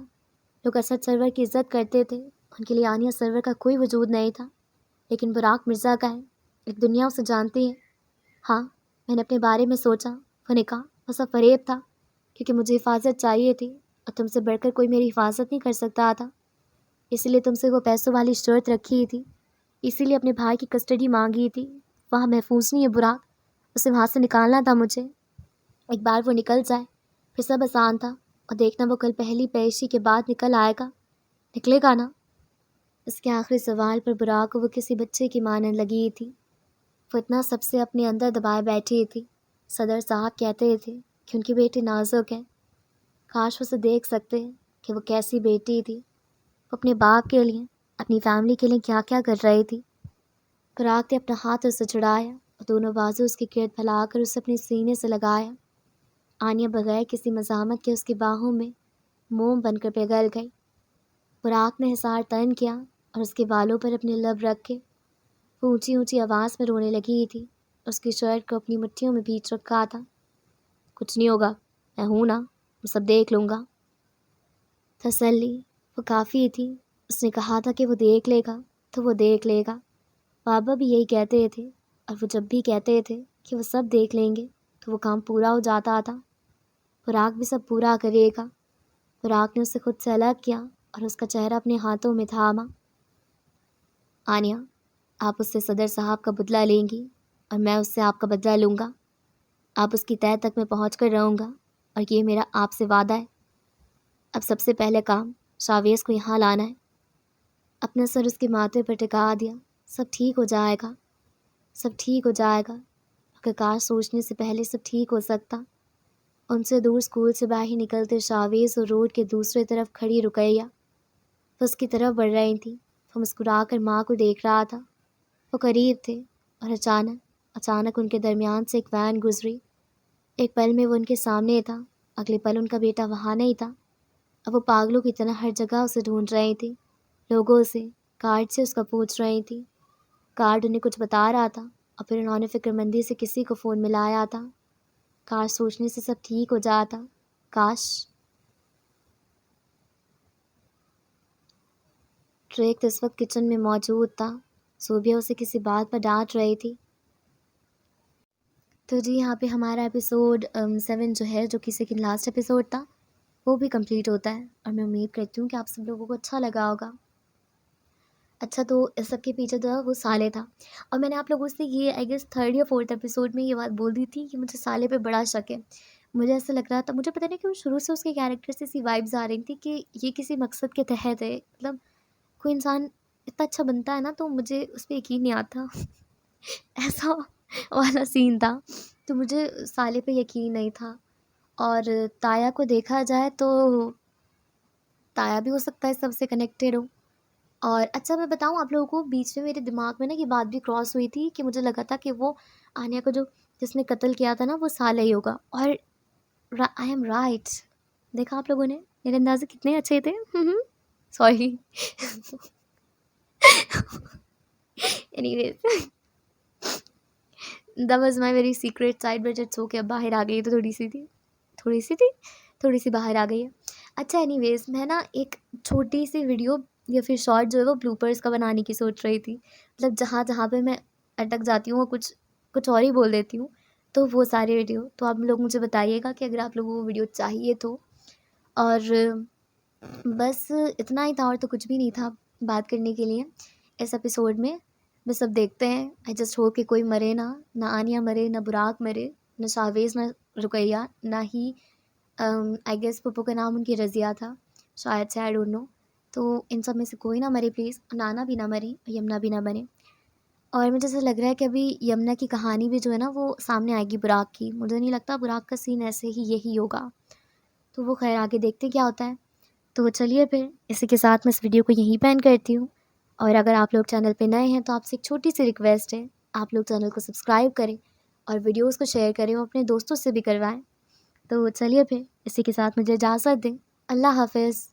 لوگ اسد سرور کی عزت کرتے تھے، ان کے لیے ہانیہ سرور کا کوئی وجود نہیں تھا۔ لیکن براق مرزا کا ہے، ایک دنیا اسے جانتی ہے۔ ہاں، میں نے اپنے بارے میں سوچا، وہ نے کہا وہ سب فریب تھا، کیونکہ مجھے حفاظت چاہیے تھی اور تم سے بڑھ کر کوئی میری حفاظت نہیں کر سکتا تھا، اسی لیے تم سے وہ پیسوں والی شرط رکھی تھی، اسی لیے اپنے بھائی کی کسٹڈی مانگی تھی۔ وہاں محفوظ نہیں ہے براق، اسے وہاں سے نکالنا تھا مجھے۔ ایک بار وہ نکل جائے پھر سب آسان تھا، اور دیکھنا وہ کل پہلی پیشی کے بعد نکل آئے گا، نکلے گا نا؟ اس کے آخری سوال پر براق کو وہ کسی بچے کی ماننے لگی تھی۔ وہ اتنا سب سے اپنے اندر دبائے بیٹھی تھی۔ صدر صاحب کہتے تھے کہ ان کی بیٹی نازک ہے، کاش وہ اسے دیکھ سکتے کہ وہ کیسی بیٹی تھی، وہ اپنے باپ کے لیے، اپنی فیملی کے لیے کیا کیا کر رہی تھی۔ براق نے اپنا ہاتھ اسے چھڑایا اور دونوں بازو اس کے گرد پھیلا کر اسے اپنے سینے سے لگایا۔ آنیا بغیر کسی مزاحمت کے اس کی باہوں میں موم بن کر پگھل گئی۔ براق نے حصار تن کیا اور اس کے بالوں پر اپنے لب رکھ کے وہ اونچی اونچی آواز میں رونے لگی تھی، اس کی شرٹ کو اپنی مٹھیوں میں بھینچ رکھا تھا۔ کچھ نہیں ہوگا، میں ہوں نا، میں سب دیکھ لوں گا۔ تسلی وہ کافی تھی، اس نے کہا تھا کہ وہ دیکھ لے گا تو وہ دیکھ لے گا۔ بابا بھی یہی کہتے تھے، اور وہ جب بھی کہتے تھے کہ وہ سب دیکھ لیں گے تو وہ کام پورا ہو جاتا تھا۔ براق بھی سب پورا کرے گا۔ براق نے اسے خود سے الگ کیا اور اس کا چہرہ اپنے ہاتھوں میں تھاما۔ آنیا، آپ اس سے صدر صاحب کا بدلہ لیں گی اور میں اس سے آپ کا بدلہ لوں گا۔ آپ اس کی تہہ تک میں پہنچ کر رہوں گا، اور یہ میرا آپ سے وعدہ ہے۔ اب سب سے پہلے کام شاویز کو یہاں لانا ہے۔ اپنا سر اس کے ماتھے پر ٹکا دیا۔ سب ٹھیک ہو جائے گا، سب ٹھیک ہو جائے گا۔ مگر کاش سوچنے سے پہلے سب ٹھیک ہو سکتا۔ ان سے دور اسکول سے باہر نکلتے شاویز اور روڈ کے دوسرے طرف کھڑی رقیہ وہ اس کی طرف بڑھ رہی تھی۔ وہ مسکرا کر ماں کو دیکھ رہا تھا۔ وہ قریب تھے اور اچانک ان کے درمیان سے ایک وین گزری۔ ایک پل میں وہ ان کے سامنے تھا، اگلے پل ان کا بیٹا وہاں نہیں تھا۔ اب وہ پاگلوں کی طرح ہر جگہ اسے ڈھونڈ رہی تھی، لوگوں سے، کارڈ سے اس کا پوچھ رہی تھی۔ کارڈ انہیں کچھ بتا رہا تھا، اور پھر انہوں نے فکر مندی سے کسی کو فون ملایا تھا۔ کاش سوچنے سے سب ٹھیک ہو جاتا، کاش۔ ڈریک اس وقت کچن میں موجود تھا۔ صوبیہ اسے کسی بات پر ڈانٹ رہی تھی۔ تو جی یہاں پہ ہمارا ایپیسوڈ 7 جو ہے، جو کہ سیکنڈ لاسٹ ایپیسوڈ تھا، وہ بھی کمپلیٹ ہوتا ہے، اور میں امید کرتی ہوں کہ آپ سب لوگوں کو اچھا لگا ہوگا۔ اچھا، تو اس سب کے پیچھے جو ہے وہ سالے تھا، اور میں نے آپ لوگوں سے یہ آئی گیس 3rd یا 4th ایپیسوڈ میں یہ بات بول دی تھی کہ مجھے سالے پہ بڑا شک ہے۔ مجھے ایسا لگ رہا تھا، مجھے پتہ نہیں کیوں شروع سے اس کے کیریکٹر سے ایسی وائبز آ رہی تھی کہ یہ کسی مقصد کے تحت ہے۔ مطلب کوئی انسان اتنا اچھا بنتا ہے نا تو مجھے اس پہ یقین نہیں آتا ایسا والا سین تھا، تو مجھے سالے پہ یقین نہیں تھا۔ اور تایا کو دیکھا جائے تو تایا بھی ہو سکتا ہے سب سے کنیکٹیڈ ہو۔ اور اچھا میں بتاؤں آپ لوگوں کو، بیچ میں میرے دماغ میں نا یہ بات بھی کراس ہوئی تھی کہ مجھے لگا تھا کہ وہ آنیا کو جس نے قتل کیا تھا نا وہ سالہ ہی ہوگا، اور آئی ایم رائٹ۔ دیکھا آپ لوگوں نے میرے اندازے کتنے اچھے تھے۔ Sorry anyways that was my very secret side, but it's okay. اب باہر آ گئی تو تھوڑی سی باہر آ گئی ہے۔ اچھا اینی ویز میں نا ایک چھوٹی سی ویڈیو یا پھر شارٹ جو ہے وہ بلوپرز کا بنانے کی سوچ رہی تھی۔ مطلب جہاں پہ میں اٹک جاتی ہوں وہ کچھ اور ہی بول دیتی ہوں، تو وہ ساری ویڈیو تو آپ لوگ مجھے بتائیے گا کہ اگر آپ لوگوں کو ویڈیو چاہیے تو۔ اور بس اتنا ہی تھا، اور تو کچھ بھی نہیں تھا بات کرنے کے لیے اس ایپیسوڈ میں۔ بس اب دیکھتے ہیں، آئی جسٹ ہوپ کہ کوئی مرے نہ آنیا مرے، نہ براق مرے، نہ شاویز، نہ رقیہ، نہ ہی آئی گیس پپو کا نام ان کی رضیہ تھا شاید سے، آئی ڈونٹ نو۔ تو ان سب میں سے کوئی نہ مرے پلیز، نانا بھی نہ مرے، یمنا بھی نہ بنے۔ اور مجھے ایسا لگ رہا ہے کہ ابھی یمنا کی کہانی بھی جو ہے نا وہ سامنے آئے گی براق کی۔ مجھے نہیں لگتا براق کا سین ایسے ہی یہی ہوگا، تو وہ خیر آگے دیکھتے کیا ہوتا ہے۔ تو چلیے پھر اسی کے ساتھ میں اس ویڈیو کو یہیں پہ اینڈ کرتی ہوں۔ اور اگر آپ لوگ چینل پہ نئے ہیں تو آپ سے ایک چھوٹی سی ریکویسٹ ہے، آپ لوگ چینل کو سبسکرائب کریں اور ویڈیوز کو شیئر کریں اور اپنے دوستوں سے بھی کروائیں۔ تو چلیے پھر اسی کے ساتھ مجھے اجازت دیں، اللہ حافظ۔